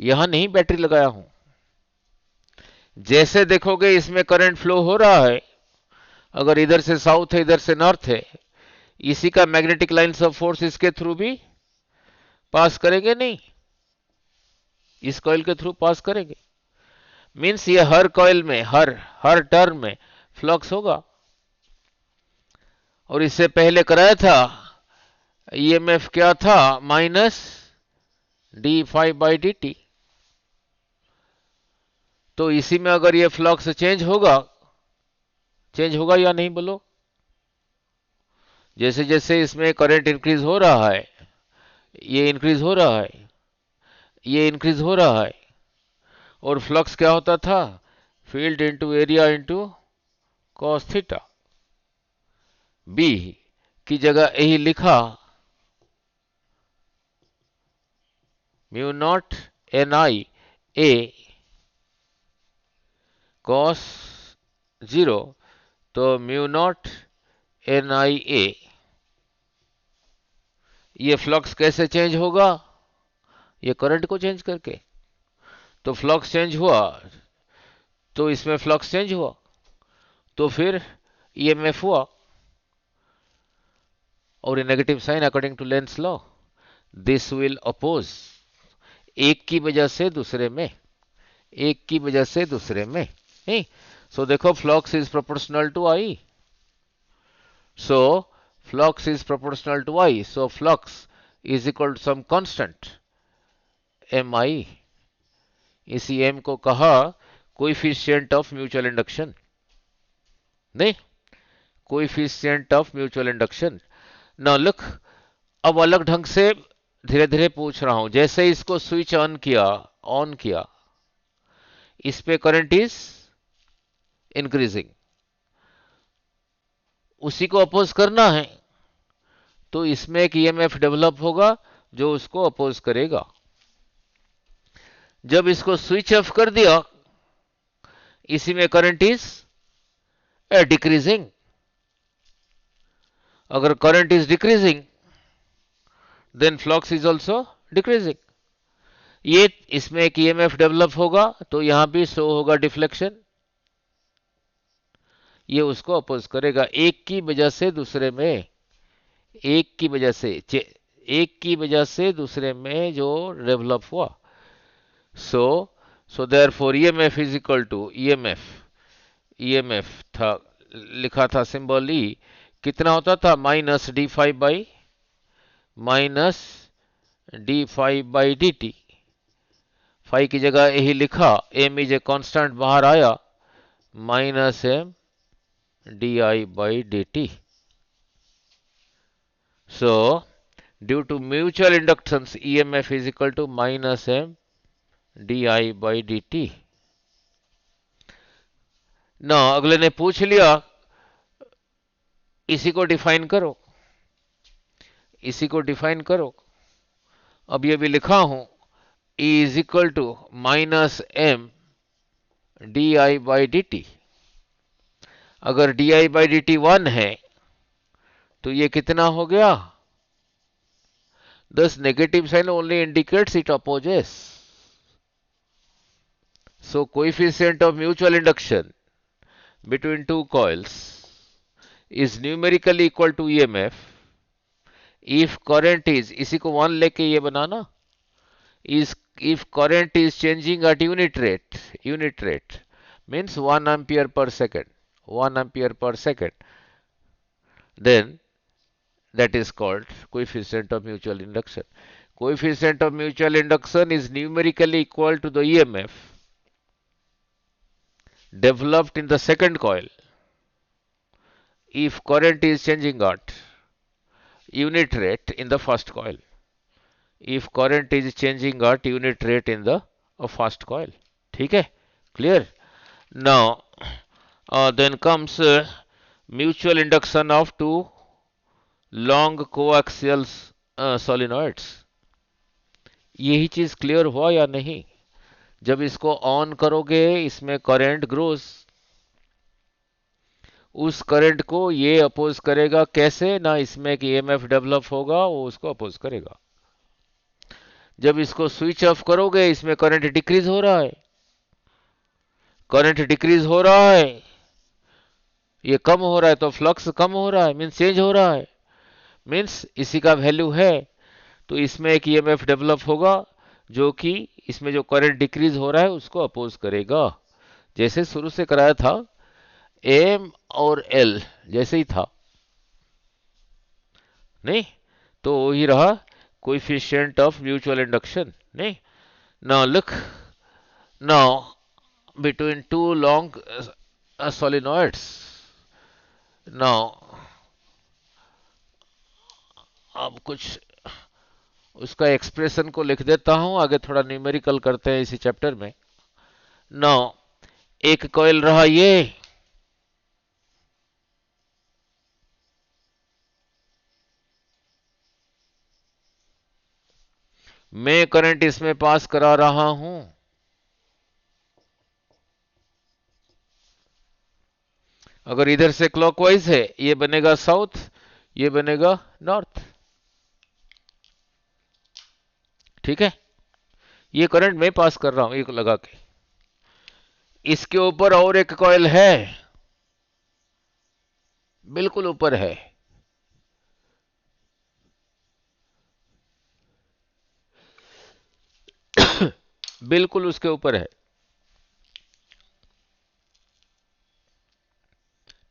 यहां नहीं बैटरी लगाया हूं, जैसे देखोगे इसमें करंट फ्लो हो रहा है, अगर इधर से साउथ है इधर से नॉर्थ है, इसी का मैग्नेटिक लाइन्स ऑफ फोर्स इसके थ्रू भी पास करेंगे नहीं, इस कॉइल के थ्रू पास करेंगे, मींस ये हर कॉइल में, हर टर्न में फ्लक्स होगा। और इससे पहले कराया था, ईएमएफ क्या था, minus D phi by D T, तो इसी में अगर ये फ्लक्स चेंज होगा या नहीं बोलो? जैसे जैसे इसमें करंट इंक्रीज हो रहा है, ये इंक्रीज हो रहा है, ये इंक्रीज हो रहा है, और फ्लक्स क्या होता था, field into area into cos theta, B की जगह यही लिखा mu naught N I A cos 0, तो mu naught N I A, ये फ्लक्स कैसे चेंज होगा, ये करंट को चेंज करके, तो फ्लक्स चेंज हुआ, तो इसमें फ्लक्स चेंज हुआ, तो फिर ईएमएफ हुआ, और a negative sign according to Lenz law, this will oppose, एक की वजह से दूसरे में, एक की वजह से दूसरे में, नहीं। सो देखो flux is proportional to I, so flux is proportional to I, so flux is equal to some constant mi, इसी m को कहा कोएफिशिएंट ऑफ म्यूचुअल इंडक्शन, नहीं, coefficient of mutual induction. Now look, अब अलग ढंग से धीरे धीरे पूछ रहा हूं। जैसे इसको स्विच ऑन किया, इस पे करंट इज इंक्रीजिंग, उसी को अपोज करना है, तो इसमें एक ईएमएफ डेवलप होगा जो उसको अपोज करेगा। जब इसको स्विच ऑफ कर दिया, इसी में करंट इज डिक्रीजिंग, अगर current is decreasing then flux is also decreasing. ये इसमें एक ईएमएफ डेवलप होगा, तो यहां भी शो होगा डिफ्लेक्शन, ये उसको अपोज करेगा। एक की वजह से दूसरे में, एक की वजह से दूसरे में जो डेवलप हुआ, so therefore EMF is equal to EMF था, लिखा था सिंबल ई, कितना होता था, minus D phi by D T, phi की जगह यही लिखा, एम इज ए कांस्टेंट बाहर आया, minus M D I by D T. So due to mutual inductance EMF is equal to minus M D I by D T. ना अगले ने पूछ लिया, इसी को डिफाइन करो, इसी को डिफाइन करो। अब ये भी लिखा हूं, E is equal to minus M D I by D T. अगर D I by D T 1 है तो ये कितना हो गया, this negative sign only indicates it opposes, so coefficient of mutual induction between two coils is numerically equal to EMF if current is, इसी को 1 लेके ये बनाना, is if current is changing at unit rate means 1 ampere per second, 1 ampere per second, then that is called coefficient of mutual induction. Coefficient of mutual induction is numerically equal to the EMF developed in the second coil if current is changing at unit rate in the first coil, if current is changing at unit rate in the first coil. ठीक है, clear? Now then comes mutual induction of two long coaxial solenoids. यही चीज clear हुआ या नहीं? जब इसको on करोगे इसमें करंट ग्रोस, उस करंट को ये अपोज करेगा, कैसे ना, इसमें एक ईएमएफ डेवलप होगा, वो उसको अपोज करेगा। जब इसको स्विच ऑफ करोगे इसमें करंट डिक्रीज हो रहा है, करंट डिक्रीज हो रहा है, ये कम हो रहा है, तो फ्लक्स कम हो रहा है, मीन्स चेंज हो रहा है, मीन्स इसी का वैल्यू है, तो इसमें एक ईएमएफ डेवलप होगा जो कि इसमें जो करंट डिक्रीज हो रहा है उसको अपोज करेगा। जैसे शुरू से कराया था, एम और एल जैसे ही था, नहीं, तो वही रहा कोएफिशिएंट ऑफ म्यूचुअल इंडक्शन, नहीं। Now look, now between two long solenoids, now अब कुछ उसका एक्सप्रेशन को लिख देता हूं, आगे थोड़ा न्यूमेरिकल करते हैं इसी चैप्टर में। नाउ एक कॉइल रहा ये, मैं करंट इसमें पास करा रहा हूं, अगर इधर से क्लॉकवाइज है ये बनेगा साउथ, ये बनेगा नॉर्थ, ठीक है। ये करंट मैं पास कर रहा हूं एक लगा के, इसके ऊपर और एक कॉइल है, बिल्कुल ऊपर है, बिल्कुल उसके ऊपर है।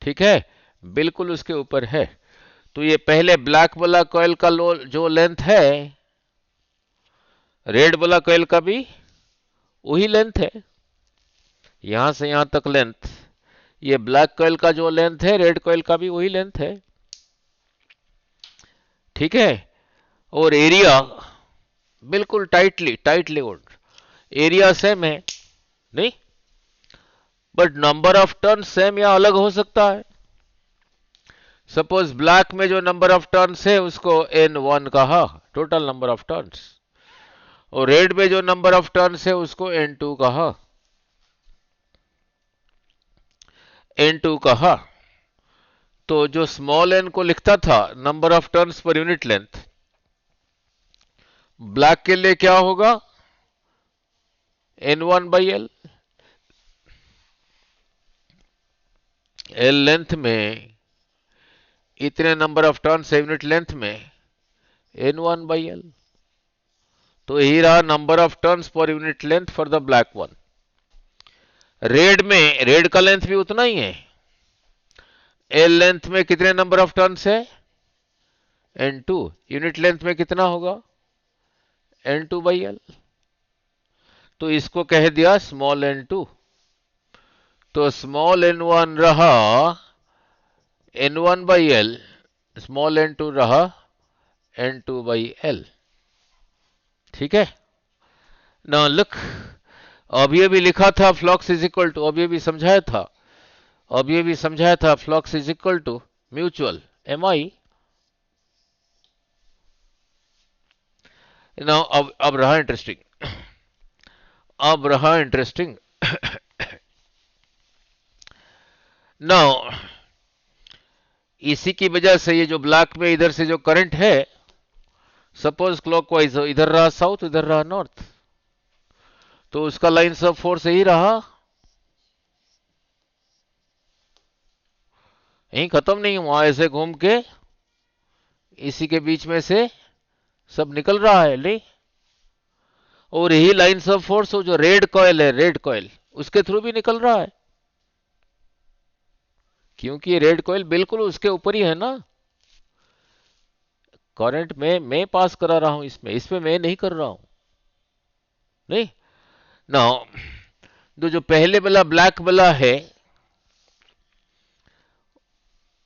ठीक है, बिल्कुल उसके ऊपर है। तो ये पहले ब्लैक वाला कॉइल का जो लेंथ है, रेड वाला कॉइल का भी वही लेंथ है, यहां से यहां तक लेंथ। ये ब्लैक कॉइल का जो लेंथ है, रेड कॉइल का भी वही लेंथ है। ठीक है, और एरिया बिल्कुल टाइटली एरिया सेम है, नहीं, but number of turn same या अलग हो सकता है। सपोज ब्लैक में जो नंबर ऑफ टर्न्स है उसको N1 कहा, टोटल नंबर ऑफ टर्न्स, और रेड में जो नंबर ऑफ टर्न्स है उसको N2 कहा, N2 कहा। तो जो स्मॉल n को लिखता था number of turns per unit length, black के लिए क्या होगा, N1/L। L लेंथ में इतने number of turns unit length में N1/L। तो यही रहा number of turns per unit length for the black one. Red में रेड का लेंथ भी उतना ही है। L लेंथ में कितने नंबर ऑफ टर्न्स है, N2। यूनिट लेंथ में कितना होगा, N2/L। तो इसको कह दिया स्मॉल n2। तो स्मॉल n1 रहा N1/L, स्मॉल n2 रहा N2/L। ठीक है ना, लुक, अभी अभी लिखा था फ्लक्स इज इक्वल टू, अभी अभी समझाया था flux is equal to mutual MI। ना अब रहा इंटरेस्टिंग, अब रहा इंटरेस्टिंग। नाउ इसी की वजह से ये जो ब्लैक में इधर से जो करंट है, सपोज क्लॉकवाइज इधर रहा साउथ, इधर रहा नॉर्थ, तो उसका लाइन्स ऑफ फोर्स यही रहा, यही खत्म नहीं हुआ, ऐसे घूम के इसी के बीच में से सब निकल रहा है, नहीं। और यही लाइन्स ऑफ फोर्स जो रेड कॉइल है, रेड कॉइल उसके थ्रू भी निकल रहा है, क्योंकि ये रेड कॉइल बिल्कुल उसके ऊपर ही है ना। करंट में मैं पास करा रहा हूं, इसमें मैं नहीं कर रहा हूं, नहीं ना। तो जो पहले वाला ब्लैक वाला है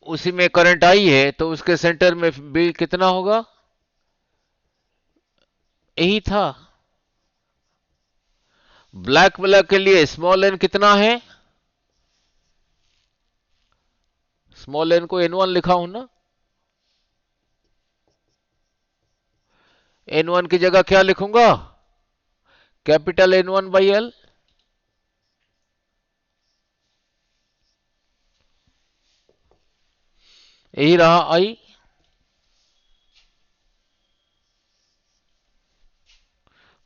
उसी में करंट आई है, तो उसके सेंटर में बी कितना होगा, यही था। ब्लैक वाला के लिए स्मॉल एन कितना है, स्मॉल एन को N1 लिखा हूं ना, N1 की जगह क्या लिखूंगा, कैपिटल N1/L। यही रहा I।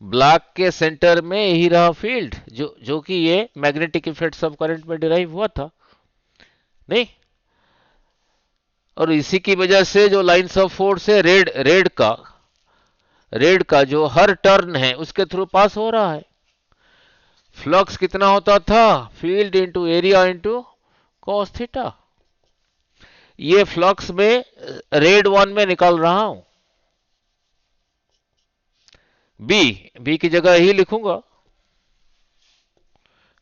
ब्लैक के सेंटर में यही रहा फील्ड, जो कि ये मैग्नेटिक इफेक्ट्स ऑफ करंट में डिराइव हुआ था, नहीं। और इसी की वजह से जो लाइंस ऑफ फोर्स है रेड का जो हर टर्न है उसके थ्रू पास हो रहा है। फ्लक्स कितना होता था, field into area into cos theta. ये फ्लक्स में रेड वन में निकाल रहा हूं। बी की जगह ही लिखूंगा,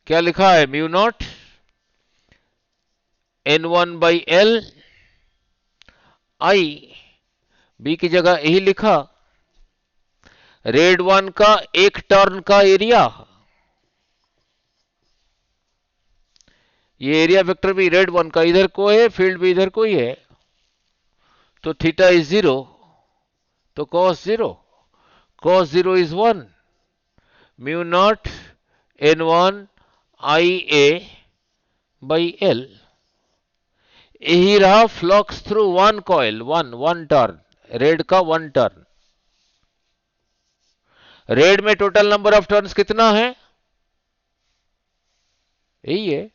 क्या लिखा है, mu not N1/L I। B की जगह यही लिखा, रेड वन का एक टर्न का एरिया, ये एरिया वेक्टर भी रेड वन का इधर को है, फील्ड भी इधर को ही है, तो थीटा इज 0, तो cos 0 is 1, mu naught N1 IA/L। यही रहा flux through one coil, one turn, red का वन टर्न। रेड में टोटल नंबर ऑफ टर्न्स कितना है, यही है,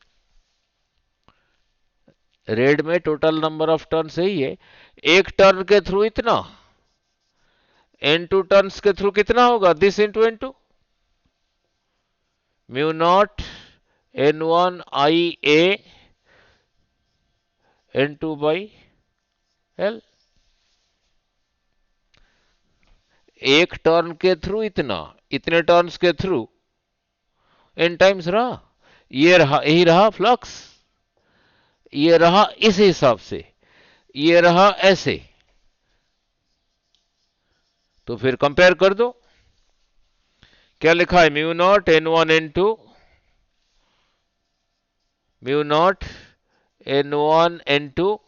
रेड में टोटल नंबर ऑफ टर्न्स यही है। एक टर्न के थ्रू इतना, N2 टर्न्स के थ्रू कितना होगा, this into N2। Mu naught N1 IA N2 by L। एक टर्न के थ्रू इतना, इतने टर्न्स के थ्रू n टाइम्स रहा, ये रहा, यही रहा फ्लक्स, ये रहा इस हिसाब से, ये रहा ऐसे। तो फिर कंपेयर कर दो, क्या लिखा है, mu naught N1 N2, mu naught N1 N2,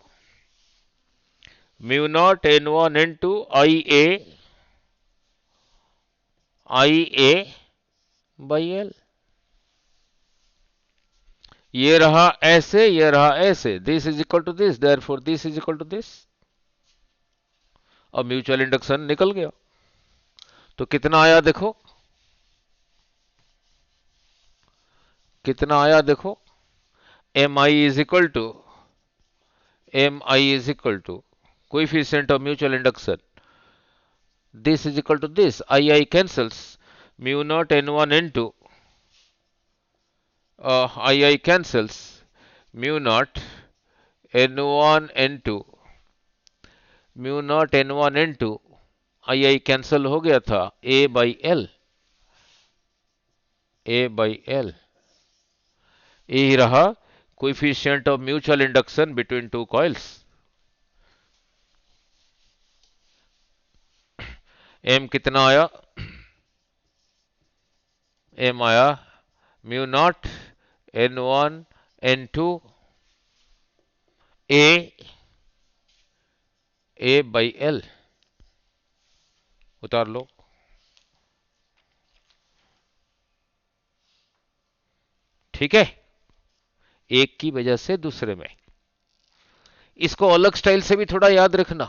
mu naught N1 N2 IA by L। ये रहा ऐसे, ये रहा ऐसे, this is equal to this, therefore this is equal to this. अब म्यूचुअल इंडक्शन निकल गया। तो कितना आया देखो, कितना आया देखो, MI is equal to, MI is equal to coefficient of mutual induction, this is equal to this, II cancels, mu naught N1 N2, II cancels, mu naught N1 N2, mu naught N1 N2, II cancel हो गया था, A by L, A by L। यही रहा coefficient of mutual induction between two coils. M कितना आया, M आया mu naught N1 N2 A by L। उतार लो, ठीक है, एक की वजह से दूसरे में। इसको अलग स्टाइल से भी थोड़ा याद रखना,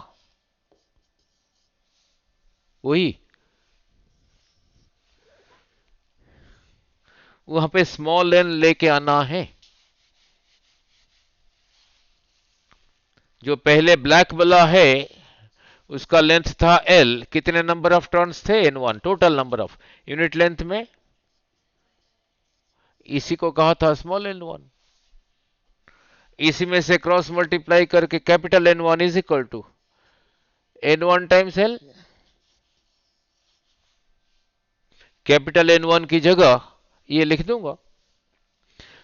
वही वहां पे स्मॉल एन लेके आना है। जो पहले ब्लैक वाला है उसका लेंथ था L, कितने नंबर ऑफ टर्न्स थे, N1, total number of unit length में, इसी को कहा था स्मॉल N1। इसी में से क्रॉस मल्टीप्लाई करके capital N1 is equal to N1 times L। Capital N1 की जगह ये लिख दूंगा,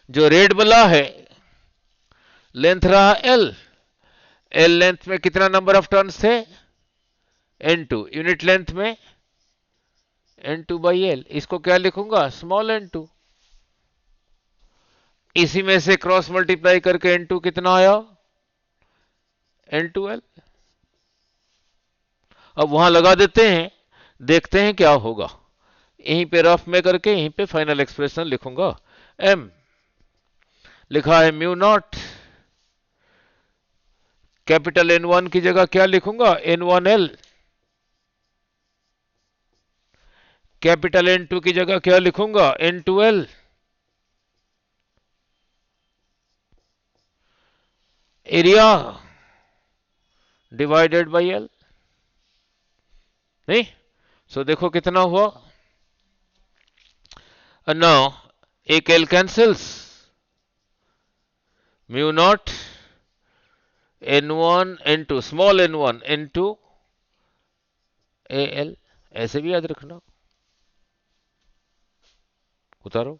जो रेड वाला है लेंथ रहा L, L लेंथ में कितना नंबर ऑफ टर्न्स थे, N2, यूनिट लेंथ में N2 बाई L, इसको क्या लिखूंगा, स्मॉल N2। इसी में से क्रॉस मल्टीप्लाई करके N2 कितना आया, N2L। अब वहां लगा देते हैं, देखते हैं क्या होगा। यहीं पे रफ में करके यहीं पे फाइनल एक्सप्रेशन लिखूंगा। M लिखा है म्यू नॉट, कैपिटल N1 की जगह क्या लिखूंगा, N1L, कैपिटल N2 की जगह क्या लिखूंगा, N2L, area divided by L, नहीं। सो देखो कितना हुआ, नाउ एक L cancels, mu naught N1 N2, small N1 N2 AL, ऐसे भी याद रखना। उतारो,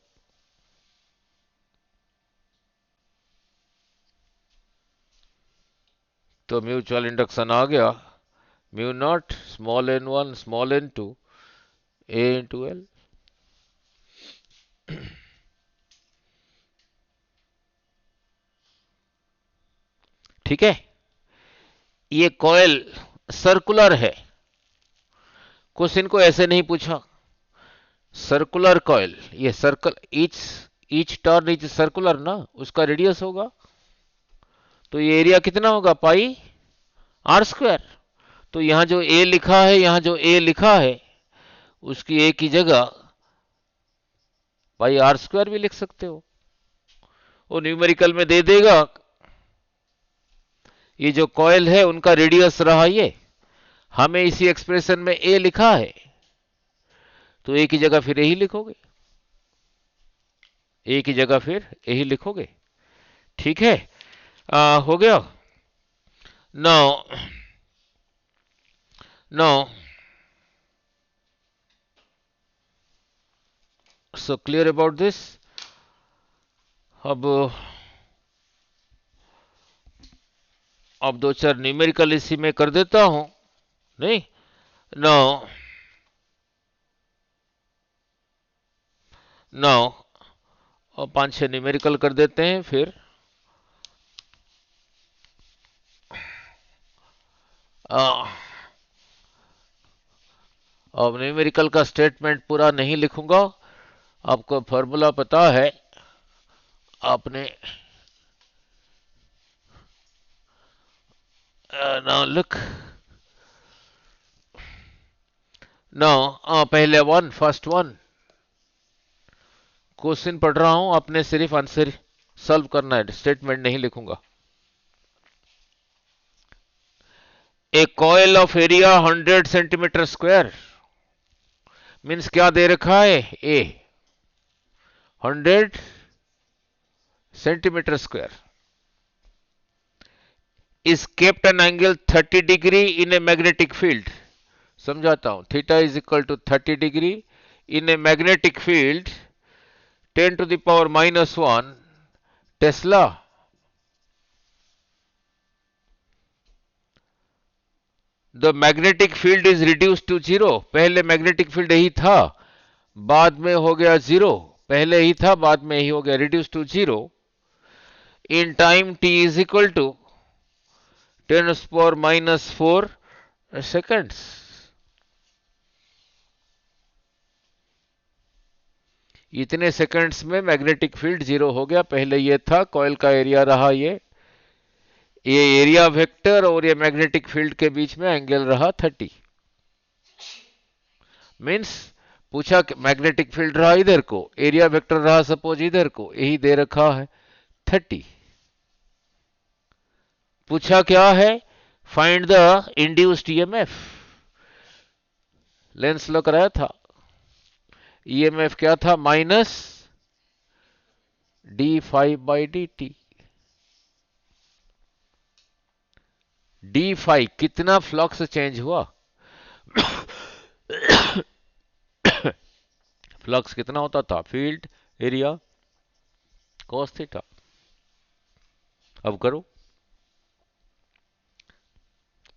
तो म्यूचुअल इंडक्शन आ गया, mu naught small N1 small N2 A into L। ठीक है, ये कॉइल सर्कुलर है, क्वेश्चन को ऐसे नहीं पूछा, सर्कुलर कॉइल, ये circle, each turn is circular ना, उसका रेडियस होगा, तो ये एरिया कितना होगा, पाई आर स्क्वायर। तो यहां जो ए लिखा है, यहां जो ए लिखा है उसकी ए की जगह पाई आर स्क्वायर भी लिख सकते हो, वो न्यूमेरिकल में दे देगा। ये जो कॉइल है उनका रेडियस रहा ये, हमें इसी एक्सप्रेशन में ए लिखा है, तो ए की जगह फिर यही लिखोगे। ए की जगह फिर यही लिखोगे। ठीक है, हो गया। Now now so clear about this. अब दो चार न्यूमेरिकल इसी में कर देता हूं। नहीं, नाउ नाउ और 5-6 न्यूमेरिकल कर देते हैं फिर। अब न्यूमेरिकल का स्टेटमेंट पूरा नहीं लिखूंगा, आपको फॉर्मूला पता है। आपने नाउ लुक, नाउ पहले फर्स्ट वन क्वेश्चन पढ़ रहा हूं, आपने सिर्फ आंसर सॉल्व करना है, स्टेटमेंट नहीं लिखूंगा। A coil of area 100 centimetre square means क्या दे रखा है, a 100 centimetre square is kept an angle 30 degree in a magnetic field। समझाता हूं, theta is equal to 30 degree in a magnetic field 10 to the power -1 tesla. The magnetic field is reduce to zero. पहले magnetic field यही था, बाद में हो गया zero. पहले ही था, बाद में ही हो गया reduce to zero. In time T is equal to 10⁻⁻4 seconds. इतने सेकंड्स में मैग्नेटिक फील्ड जीरो हो गया। पहले ये था, कॉइल का एरिया रहा ये एरिया वेक्टर और ये मैग्नेटिक फील्ड के बीच में एंगल रहा 30। मींस पूछा कि मैग्नेटिक फील्ड रहा इधर को, एरिया वेक्टर रहा सपोज इधर को, यही दे रखा है 30। पूछा क्या है, find the induced EMF. Lenz law कराया था, ईएमएफ क्या था, माइनस d∅dt। d∅ कितना फ्लक्स चेंज हुआ फ्लक्स कितना होता था, फील्ड एरिया cos थीटा। अब करो,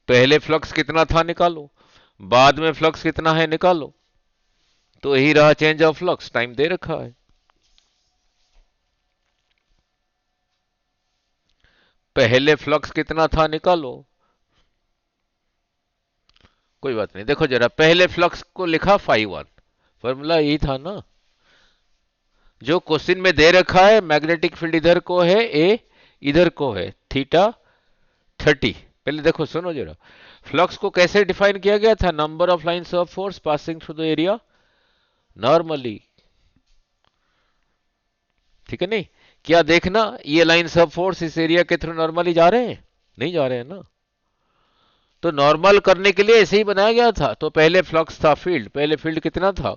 पहले फ्लक्स कितना था निकालो, बाद में फ्लक्स कितना है निकालो। तो यही रहा चेंज ऑफ फ्लक्स, टाइम दे रखा है। पहले फ्लक्स कितना था निकालो, कोई बात नहीं। देखो जरा, पहले फ्लक्स को लिखा φ1, फॉर्मूला यही था ना जो क्वेश्चन में दे रखा है। मैग्नेटिक फील्ड इधर को है, ए इधर को है, थीटा 30। पहले देखो, सुनो जरा, फ्लक्स को कैसे डिफाइन किया गया था, number of lines of force passing through the area normally. ठीक है, नहीं क्या देखना, ये लाइंस ऑफ फोर्स इस एरिया के थ्रू नॉर्मली जा रहे हैं, नहीं जा रहे हैं ना। तो नॉर्मल करने के लिए ऐसे ही बनाया गया था। तो पहले फ्लक्स था फील्ड, पहले फील्ड कितना था,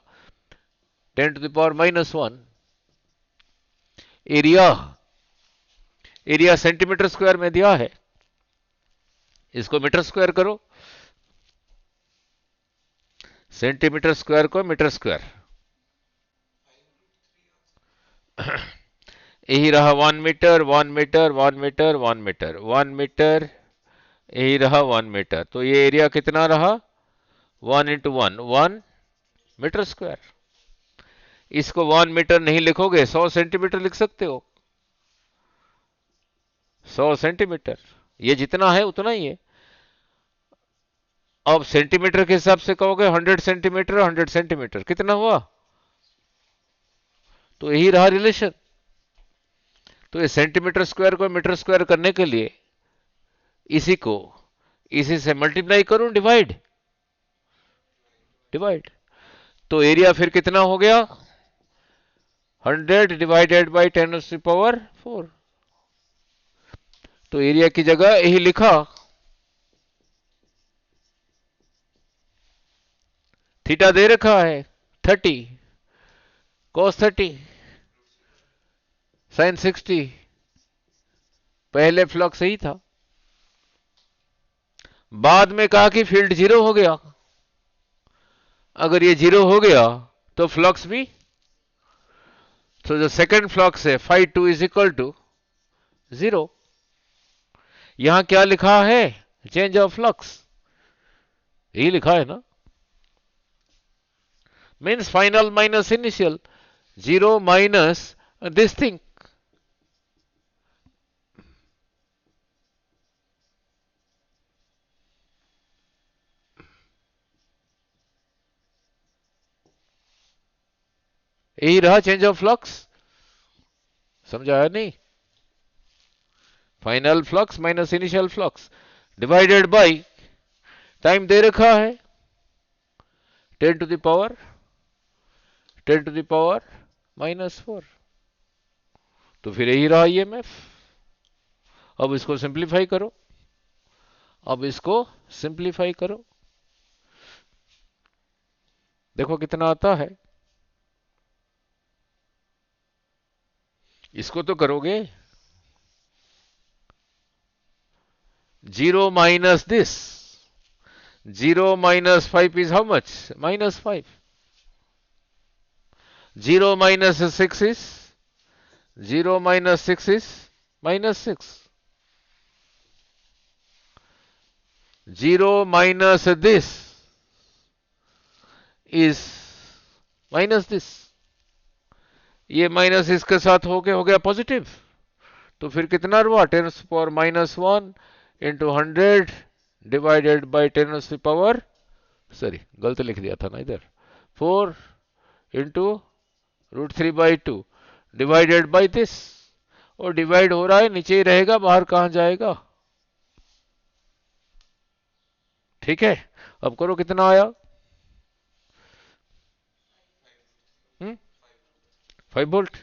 10 to the power -1। Area, area centimetre square में दिया है, इसको मीटर स्क्वायर करो, सेंटीमीटर स्क्वायर को मीटर स्क्वायर। यही रहा 1 metre 1 metre 1 metre 1 metre 1 metre, यही रहा 1 मीटर। तो ये एरिया कितना रहा, 1 × 1 1 मीटर स्क्वायर। इसको 1 मीटर नहीं लिखोगे, 100 सेंटीमीटर लिख सकते हो, 100 सेंटीमीटर, ये जितना है उतना ही है। अब सेंटीमीटर के हिसाब से कहोगे 100 सेंटीमीटर 100 सेंटीमीटर कितना हुआ, तो यही रहा रिलेशन। तो ये सेंटीमीटर स्क्वायर को मीटर स्क्वायर करने के लिए इसी को इसी से मल्टीप्लाई करूं, डिवाइड डिवाइड। तो एरिया फिर कितना हो गया, 100 डिवाइडेड बाई 10⁻⁴। तो एरिया की जगह यही लिखा, थीटा दे रखा है 30 cos 30। साइन 60, पहले फ्लक्स सही था, बाद में कहा कि फील्ड जीरो हो गया। अगर ये जीरो हो गया तो फ्लक्स भी, तो जो सेकंड फ्लक्स है phi 2 is equal to zero. यहां क्या लिखा है? चेंज ऑफ फ्लक्स, यही लिखा है ना, means final minus initial, zero minus this thing. यही रहा चेंज ऑफ फ्लक्स, समझाया नहीं? Final flux minus initial flux divided by time दे रखा है 10 to the power 10 to the power -4, तो फिर यही रहा ईएमएफ। अब इसको सिंप्लीफाई करो, अब इसको सिंप्लीफाई करो, देखो कितना आता है। इसको तो करोगे, zero minus this, zero minus 5 is how much? -5. Zero minus 6 is, 0 minus 6 is -6. 0 minus this is minus this, ये माइनस इसके साथ हो गया पॉजिटिव, तो फिर कितना हुआ? 10 power -1 into 100 divided by 10 power, sorry गलत लिख दिया था ना इधर, 4 इंटू √3/2 डिवाइडेड बाई दिस, और डिवाइड हो रहा है नीचे ही रहेगा, बाहर कहां जाएगा? ठीक है, अब करो कितना आया? 5 वोल्ट।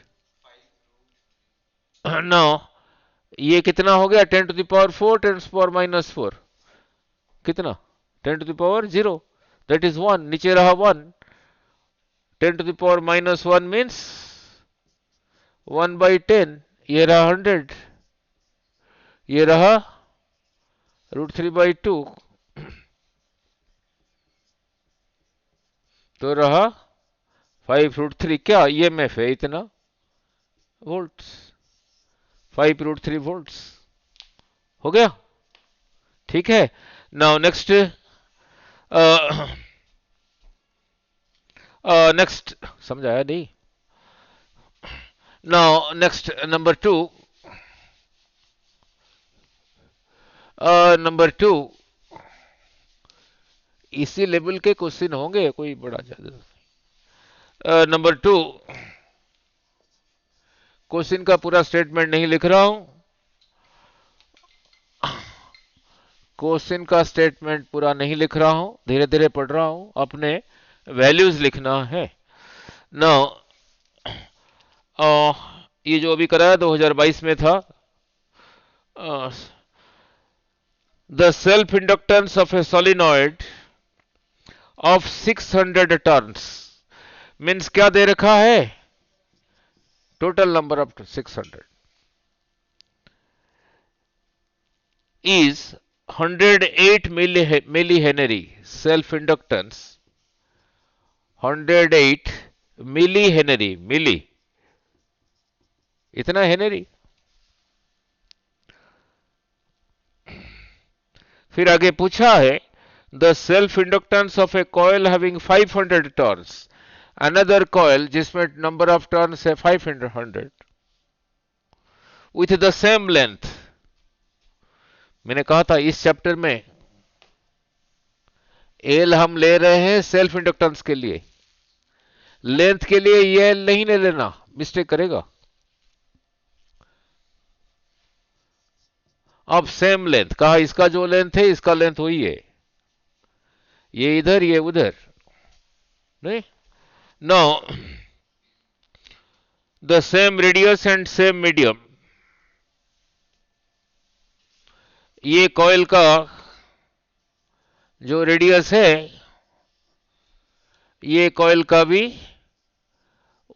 नो, ये कितना हो गया? 10 टू द पावर 4 10 पावर -4, कितना? 10 to the power 0, that is 1, नीचे रहा 1, 10 टू द पावर -1 मीन्स 1/10, ये रहा 100, ये रहा √3/2, तो रहा 5√3, क्या ईएमएफ है इतना वोल्ट, 5√3 वोल्ट हो गया। ठीक है, नाउ नेक्स्ट, नेक्स्ट समझाया नहीं? नाउ नेक्स्ट नंबर 2, नंबर 2, इसी लेवल के क्वेश्चन होंगे, कोई बड़ा ज्यादा। नंबर 2, क्वेश्चन का पूरा स्टेटमेंट नहीं लिख रहा हूं, क्वेश्चन का स्टेटमेंट पूरा नहीं लिख रहा हूं, धीरे धीरे पढ़ रहा हूं, अपने वैल्यूज लिखना है ना। ये जो अभी कराया 2022 में था, the self inductance of A solenoid of 600 turns, means क्या दे रखा है? Total number of 600 is 108 millihenry self inductance, 108 millihenry, मिली इतना हेनरी। फिर आगे पूछा है the self inductance of a coil having 500 turns, another coil जिसमें नंबर ऑफ टर्न्स है 500 विथ द सेम लेंथ। मैंने कहा था इस चैप्टर में एल हम ले रहे हैं सेल्फ इंडक्टेंस के लिए, लेंथ के लिए ये एल नहीं ले लेना, मिस्टेक करेगा। अब सेम लेंथ कहा, इसका जो लेंथ है इसका लेंथ वही है, ये इधर ये उधर नहीं। No, the same radius and same medium, ये कॉइल का जो रेडियस है, ये कॉइल का भी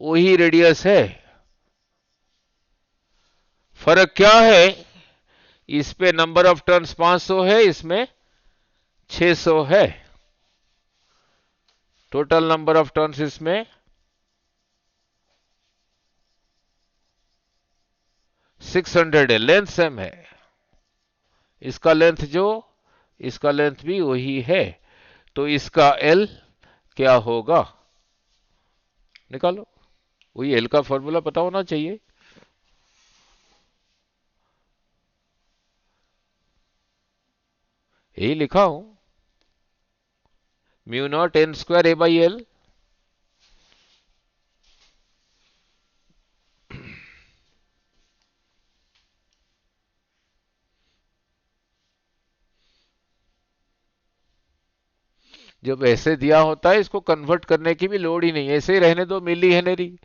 वही रेडियस है, फर्क क्या है, इस पे नंबर ऑफ टर्न्स 500 है, इसमें 600 है। टोटल नंबर ऑफ टर्न्स इसमें 600 है। लेंथ सेम है, इसका लेंथ जो, इसका लेंथ भी वही है, तो इसका एल क्या होगा निकालो। वही एल का फॉर्मूला पता होना चाहिए। यही लिखा हूं, mu naught N square A by L. जब ऐसे दिया होता है, इसको कन्वर्ट करने की भी लोड ही नहीं, ऐसे ही रहने दो, मिली हेनरी।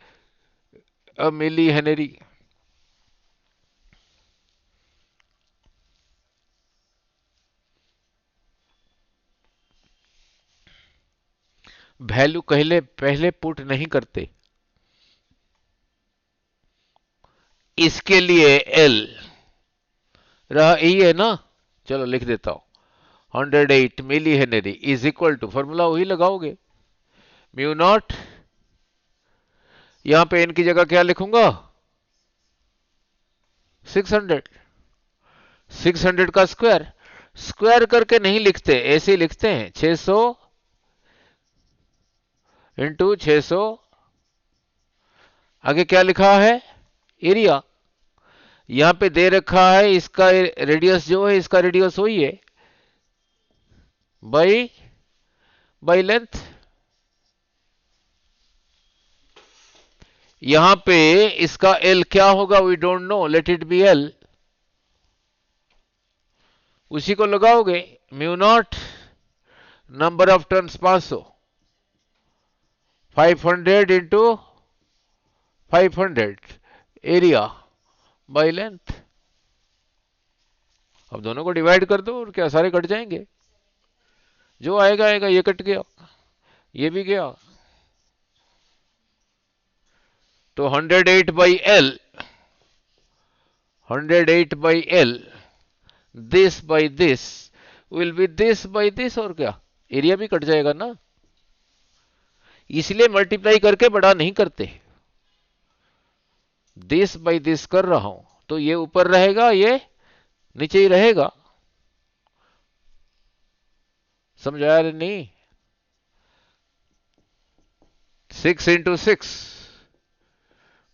अब मिली हेनरी वैल्यू पहले पहले पुट नहीं करते, इसके लिए एल रहा यही है ना। चलो लिख देता हूं, 108 milli henry is equal to, formula वही लगाओगे, म्यू नॉट, यहां पे एन की जगह क्या लिखूंगा, 600। 600 का स्क्वायर, स्क्वायर करके नहीं लिखते, ऐसे ही लिखते हैं, 600 इंटू 600, आगे क्या लिखा है, एरिया। यहां पे दे रखा है इसका रेडियस जो है, इसका रेडियस वही है, बाई बाई लेंथ। यहां पे इसका एल क्या होगा, we don't know, let it be L, उसी को लगाओगे, mu naught number of turns 500, 500 into 500 area by length. अब दोनों को डिवाइड कर दो और क्या, सारे कट जाएंगे, जो आएगा आएगा, ये कट गया, ये भी गया, तो 108 by L, 108 by L, this by this will be this by this, और क्या, एरिया भी कट जाएगा ना। इसलिए मल्टीप्लाई करके बड़ा नहीं करते, दिस बाई दिस कर रहा हूं, तो ये ऊपर रहेगा, ये नीचे ही रहेगा। समझाया नहीं, 6 इंटू 6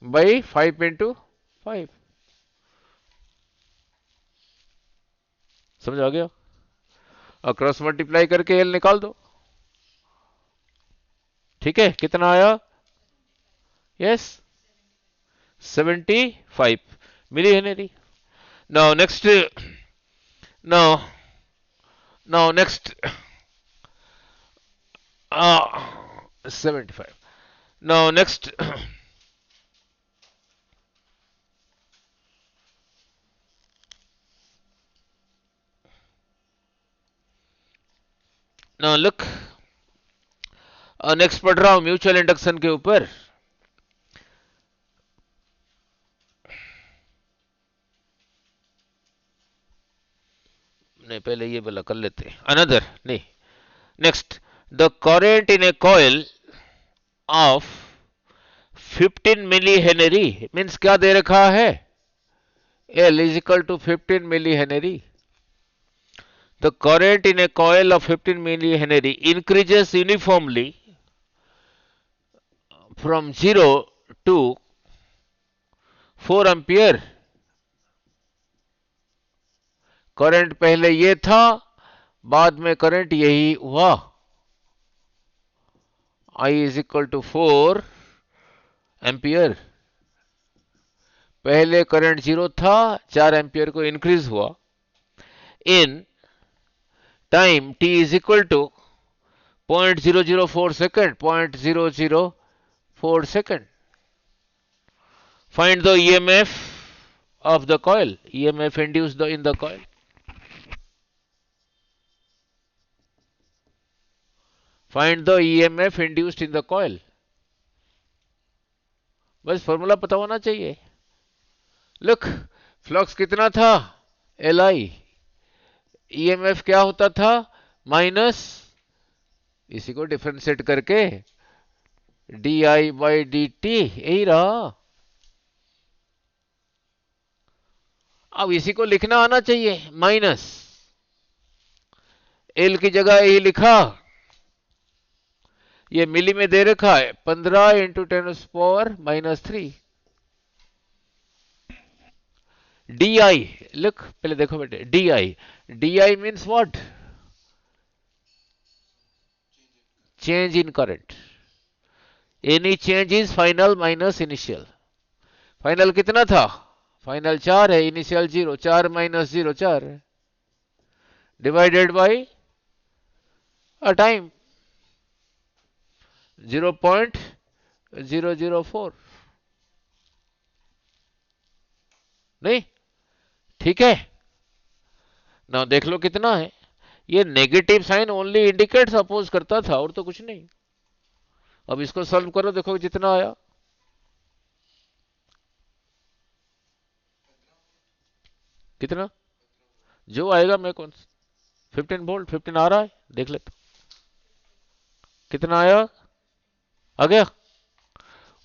बाई 5 इंटू 5, समझ आ गया। और क्रॉस मल्टीप्लाई करके एल निकाल दो, ठीक है, कितना आया, yes 75 milli henry. Now next, now now next 75, now next now look, next पढ़ रहा हूं म्यूचुअल इंडक्शन के ऊपर। नहीं, पहले ये वाला कर लेते हैं, अनदर नहीं, next, the current in a coil of 15 milli henry, means क्या दे रखा है, L is equal to 15 milli henry. The current in a coil of 15 millihenry increases uniformly from 0 to 4 ampere. Current पहले ये था, बाद में करंट यही हुआ, I is equal to 4 ampere. पहले करंट 0 था, 4 एम्पियर को इंक्रीज हुआ, in time t is equal to 0.004 second, 0.004 second. Find the EMF of the coil, EMF induced in the coil. Find the EMF induced in the coil. बस formula पता होना चाहिए। Look, flux कितना था, L आई, EMF क्या होता था, minus, इसी को डिफरेंशिएट करके D I by D T, यही रहा। अब इसी को लिखना आना चाहिए, माइनस एल की जगह यही लिखा, ये मिली में दे रखा है 15 इंटू 10⁻³ डी आई, लिख पहले देखो बेटे, D I means what, change in current, any change is final minus initial. Final कितना था, फाइनल 4 है, इनिशियल 0, 4 माइनस 0 4 है, डिवाइडेड बाई टाइम 0.004, नहीं, ठीक है ना, देख लो कितना है, ये negative sign only indicates, oppose करता था और तो कुछ नहीं। अब इसको सॉल्व करो, देखो जितना आया, कितना जो आएगा, मैं कौन 15 वोल्ट, 15 आ रहा है, देख लेता कितना आया, आ गया,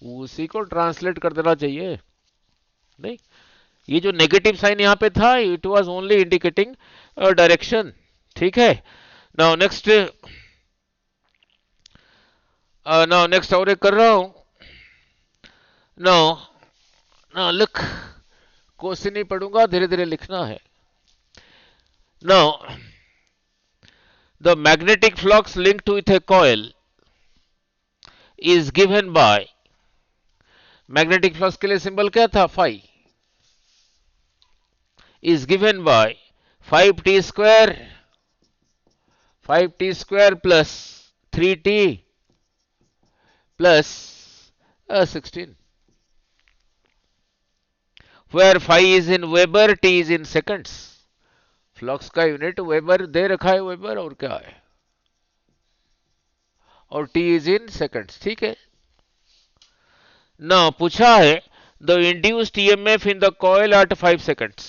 उसी को ट्रांसलेट कर देना चाहिए, नहीं, ये जो नेगेटिव साइन यहां पे था, it was only indicating direction, ठीक है। नाउ नेक्स्ट, और एक कर रहा हूं, नाउ नाउ लुक, क्वेश्चन नहीं पढ़ूंगा, धीरे धीरे लिखना है। Now the magnetic flux linked with a coil is given by, magnetic flux के लिए सिंबल क्या था, phi, is given by 5t square, 5t square plus 3t plus 16, where phi is in Weber, t is in seconds। Flux का unit weber दे रखा है, weber और क्या है, और t is in seconds, ठीक है ना। पूछा है the induced EMF in the coil at 5 seconds,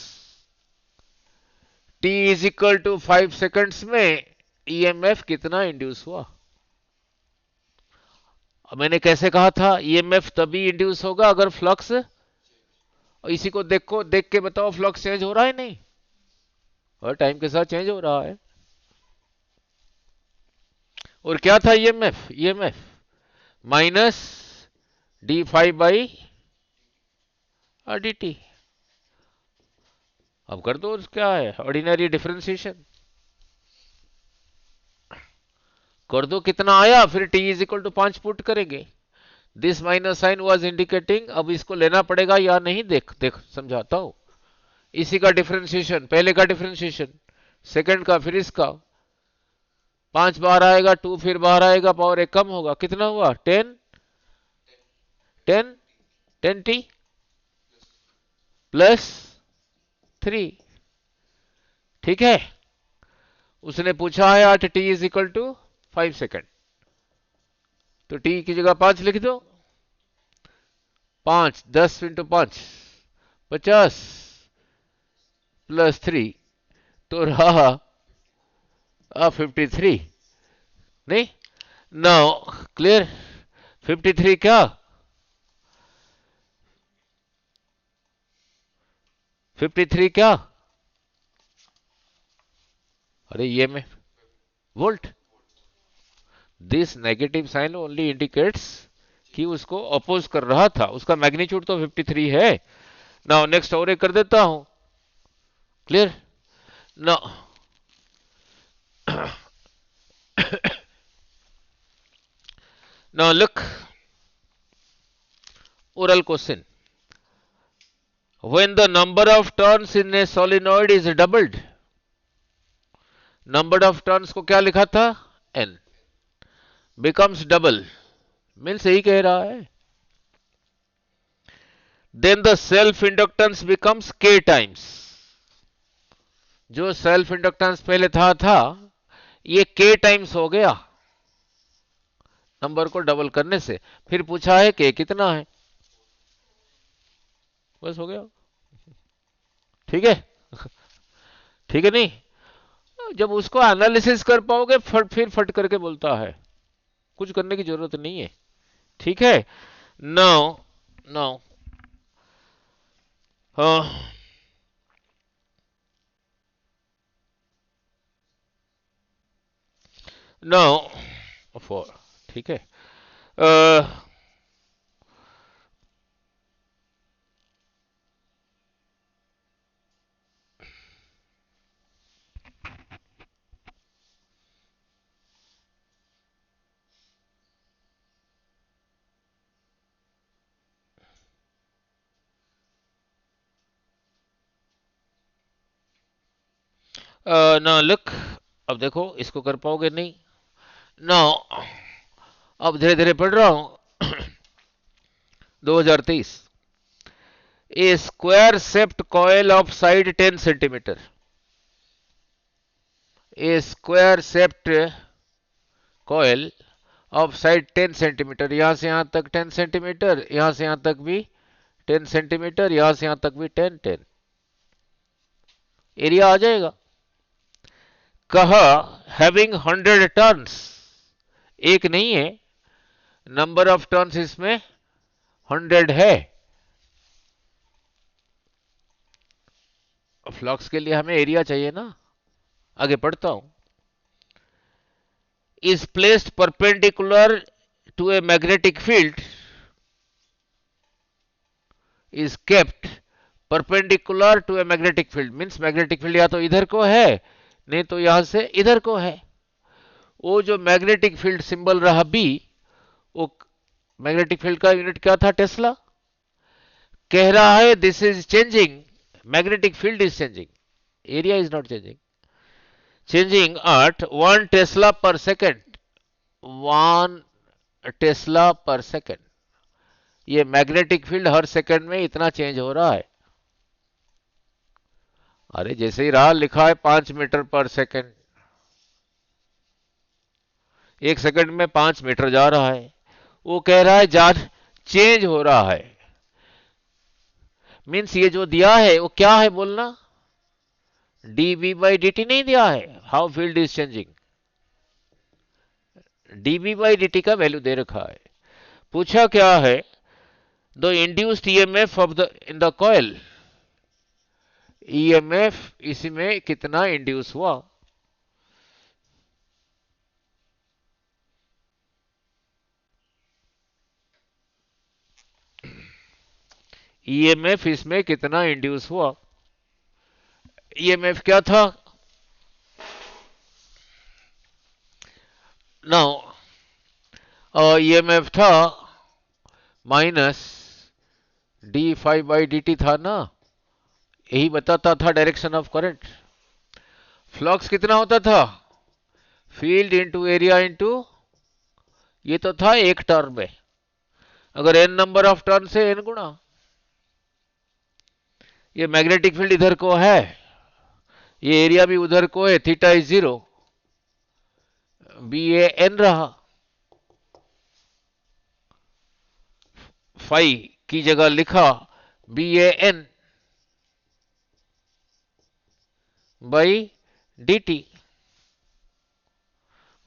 t is equal to 5 seconds में ईएमएफ कितना इंड्यूस हुआ। मैंने कैसे कहा था, ईएमएफ तभी इंड्यूस होगा अगर फ्लक्स, इसी को देख के बताओ, फ्लक्स चेंज हो रहा है, नहीं, और टाइम के साथ चेंज हो रहा है। और क्या था EMF minus D phi by D T. अब कर दो, क्या है, ऑर्डिनरी डिफरेंशिएशन कर दो, कितना आया, फिर t is equal to 5 put करेंगे, this minus sign was indicating, अब इसको लेना पड़ेगा या नहीं, देख देख समझाता हूं, इसी का डिफरेंशिएशन, पहले का डिफरेंशिएशन, सेकंड का, फिर इसका, 5 बाहर आएगा, 2 फिर बाहर आएगा, पावर 1 कम होगा, कितना हुआ, 10 10 10t प्लस 3, ठीक है। उसने पूछा है at t is equal to 5 second, तो t की जगह 5 लिख दो, 5 10 इंटू 5 50 प्लस 3, तो रहा 53, नहीं, नाउ क्लियर, 53 क्या, 53 क्या, अरे ये में volt, this negative sign only indicates कि उसको अपोज कर रहा था, उसका मैग्नीट्यूड तो 53 है। नाउ नेक्स्ट और एक कर देता हूं, clear now, now look, oral question, when the number of turns in a solenoid is doubled, number of turns को क्या लिखा था, n, becomes double, मीन्स यही कह रहा है, then the self inductance becomes k times, जो सेल्फ इंडक्टेंस पहले था ये k टाइम्स हो गया, नंबर को डबल करने से, फिर पूछा है k कितना है, बस हो गया। ठीक है। ठीक है नहीं, जब उसको एनालिसिस कर पाओगे फिर फट करके बोलता है, कुछ करने की जरूरत नहीं है। ठीक है। नाउ नाउ नाउ फॉर, ठीक है। ना लुक, अब देखो इसको कर पाओगे नहीं। नाउ अब धीरे धीरे पढ़ रहा हूं। 2023, a square shaped coil of side 10 centimetre, a square shaped coil of side 10 centimetre, यहां से यहां तक 10 सेंटीमीटर, यहां से यहां तक भी 10 सेंटीमीटर, यहां से यहां तक भी 10 10, एरिया आ जाएगा। कहा हैविंग 100 टर्न्स, एक नहीं है, नंबर ऑफ टर्न्स इसमें 100 है। फ्लक्स के लिए हमें एरिया चाहिए ना। आगे पढ़ता हूं। Is placed perpendicular to a magnetic field, is kept perpendicular to a magnetic field, means magnetic field या तो इधर को है, नहीं तो यहां से इधर को है। वो जो मैग्नेटिक फील्ड सिंबल रहा बी, वो मैग्नेटिक फील्ड का यूनिट क्या था? टेस्ला। कह रहा है this is changing, magnetic field is changing, area is not changing, changing at 1 tesla per second, 1 tesla per second. ये मैग्नेटिक फील्ड हर सेकंड में इतना चेंज हो रहा है। अरे जैसे ही रहा, लिखा है 5 मीटर पर सेकंड, 1 सेकंड में 5 मीटर जा रहा है। वो कह रहा है जान चेंज हो रहा है, मीन्स ये जो दिया है वो क्या है बोलना? डीवी बाई डी टी नहीं दिया है, how field is changing, DV by D T का वैल्यू दे रखा है। पूछा क्या है? The induced EMF of the in the coil, EMF इसमें कितना इंड्यूस हुआ? ईएमएफ इसमें कितना इंड्यूस हुआ? ईएमएफ क्या था? नाउ ईएमएफ था minus D phi by D T था ना, यही बताता था डायरेक्शन ऑफ करंट। फ्लक्स कितना होता था? फील्ड इंटू एरिया इंटू, ये तो था एक टर्न में, अगर एन नंबर ऑफ टर्न से एन गुणा, ये मैग्नेटिक फील्ड इधर को है, ये एरिया भी उधर को है, theta is 0, B A N रहा, फाई की जगह लिखा B A N by D T.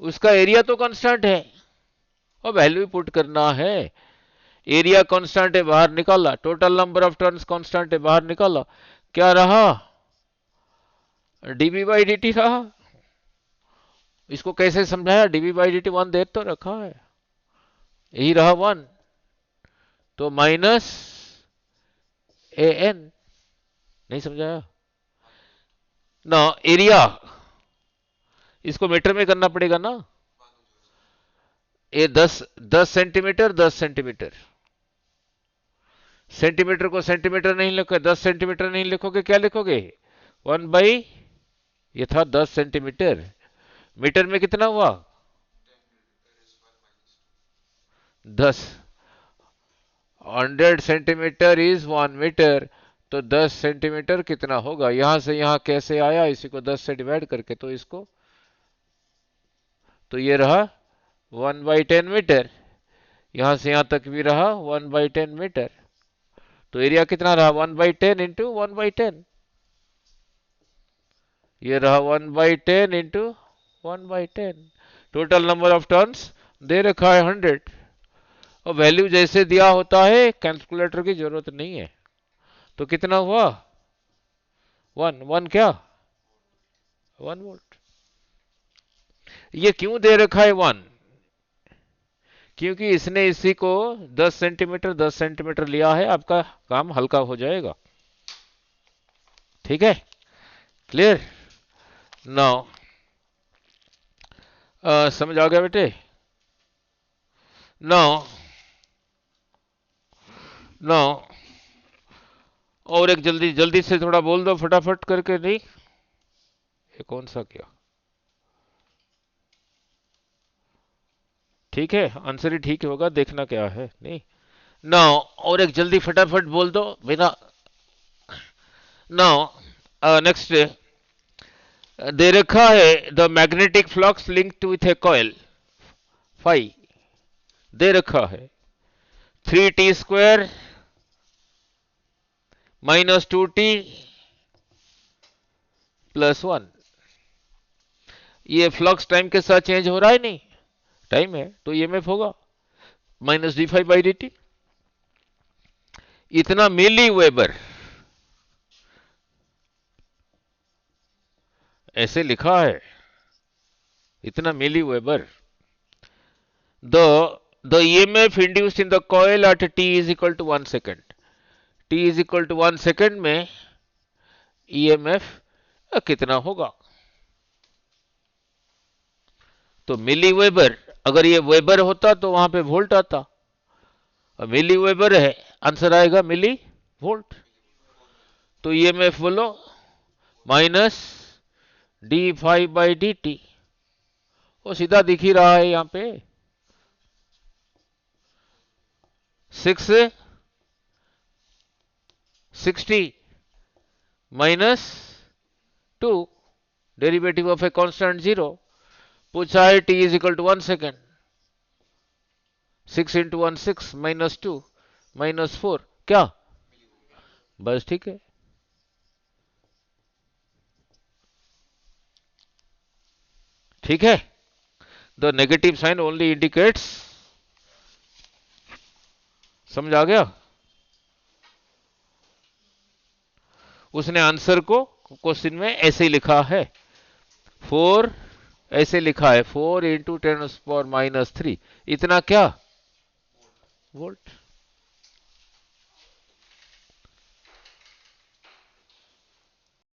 उसका एरिया तो कांस्टेंट है और वैल्यू पुट करना है। एरिया कांस्टेंट है, बाहर निकाला, total number of turns constant है, बाहर निकाला, क्या रहा? डीबी बाई डी टी रहा। इसको कैसे समझाया? डीबी बाई डी टी 1 दे तो रखा है, यही रहा 1, तो माइनस ए एन, नहीं समझाया ना? एरिया इसको मीटर में करना पड़ेगा ना, ये 10 सेंटीमीटर 10 सेंटीमीटर, सेंटीमीटर को सेंटीमीटर नहीं लिखोगे, 10 सेंटीमीटर नहीं लिखोगे, क्या लिखोगे? 1 बाई, ये था 10 सेंटीमीटर, मीटर में कितना हुआ? 10, 100 सेंटीमीटर इज 1 मीटर, तो 10 सेंटीमीटर कितना होगा? यहां से यहां कैसे आया? इसी को 10 से डिवाइड करके, तो इसको, तो ये रहा 1/10 मीटर, यहां से यहां तक भी रहा 1/10 मीटर, तो एरिया कितना रहा? 1/10 इंटू 1/10, ये रहा 1/10 into 1/10, total number of turns दे रखा है 100, और वैल्यू जैसे दिया होता है कैलकुलेटर की जरूरत नहीं है। तो कितना हुआ? 1 क्या? 1 वोल्ट। ये क्यों दे रखा है 1? क्योंकि इसने इसी को 10 सेंटीमीटर 10 सेंटीमीटर लिया है, आपका काम हल्का हो जाएगा। ठीक है, क्लियर? नाउ समझ आ गया बेटे? नाउ नाउ और एक जल्दी जल्दी से थोड़ा बोल दो फटाफट करके। नहीं, ये कौन सा क्या? ठीक है, आंसर ही ठीक होगा, देखना क्या है। नहीं, नाउ और एक जल्दी फटाफट बोल दो बिना। नाउ नेक्स्ट दे रखा है the magnetic flux linked with a coil phi, दे रखा है 3t² माइनस 2t प्लस 1। ये फ्लक्स टाइम के साथ चेंज हो रहा है, नहीं टाइम है तो ईएमएफ होगा माइनस d∅dt। इतना मिली वेबर ऐसे लिखा है, इतना milli weber. The EMF induced in the coil at t is equal to 1 second, t is equal to 1 second में ईएमएफ कितना होगा? तो मिली वेबर, अगर ये वेबर होता तो वहां पे वोल्ट आता, और मिली वेबर है, आंसर आएगा मिली वोल्ट। तो ईएमएफ बोलो माइनस d∅dt, वो सीधा दिख ही रहा है यहां पे 660 minus 2, derivative of a constant 0। पूछा है t is equal to 1 second, 6 into 1 6 minus 2 minus 4 क्या? बस ठीक है। ठीक है, the negative sign only indicates, समझ आ गया? उसने आंसर को क्वेश्चन में ऐसे ही लिखा है 4, ऐसे लिखा है 4 इंटू 10⁻⁻³ इतना क्या? वोल्ट।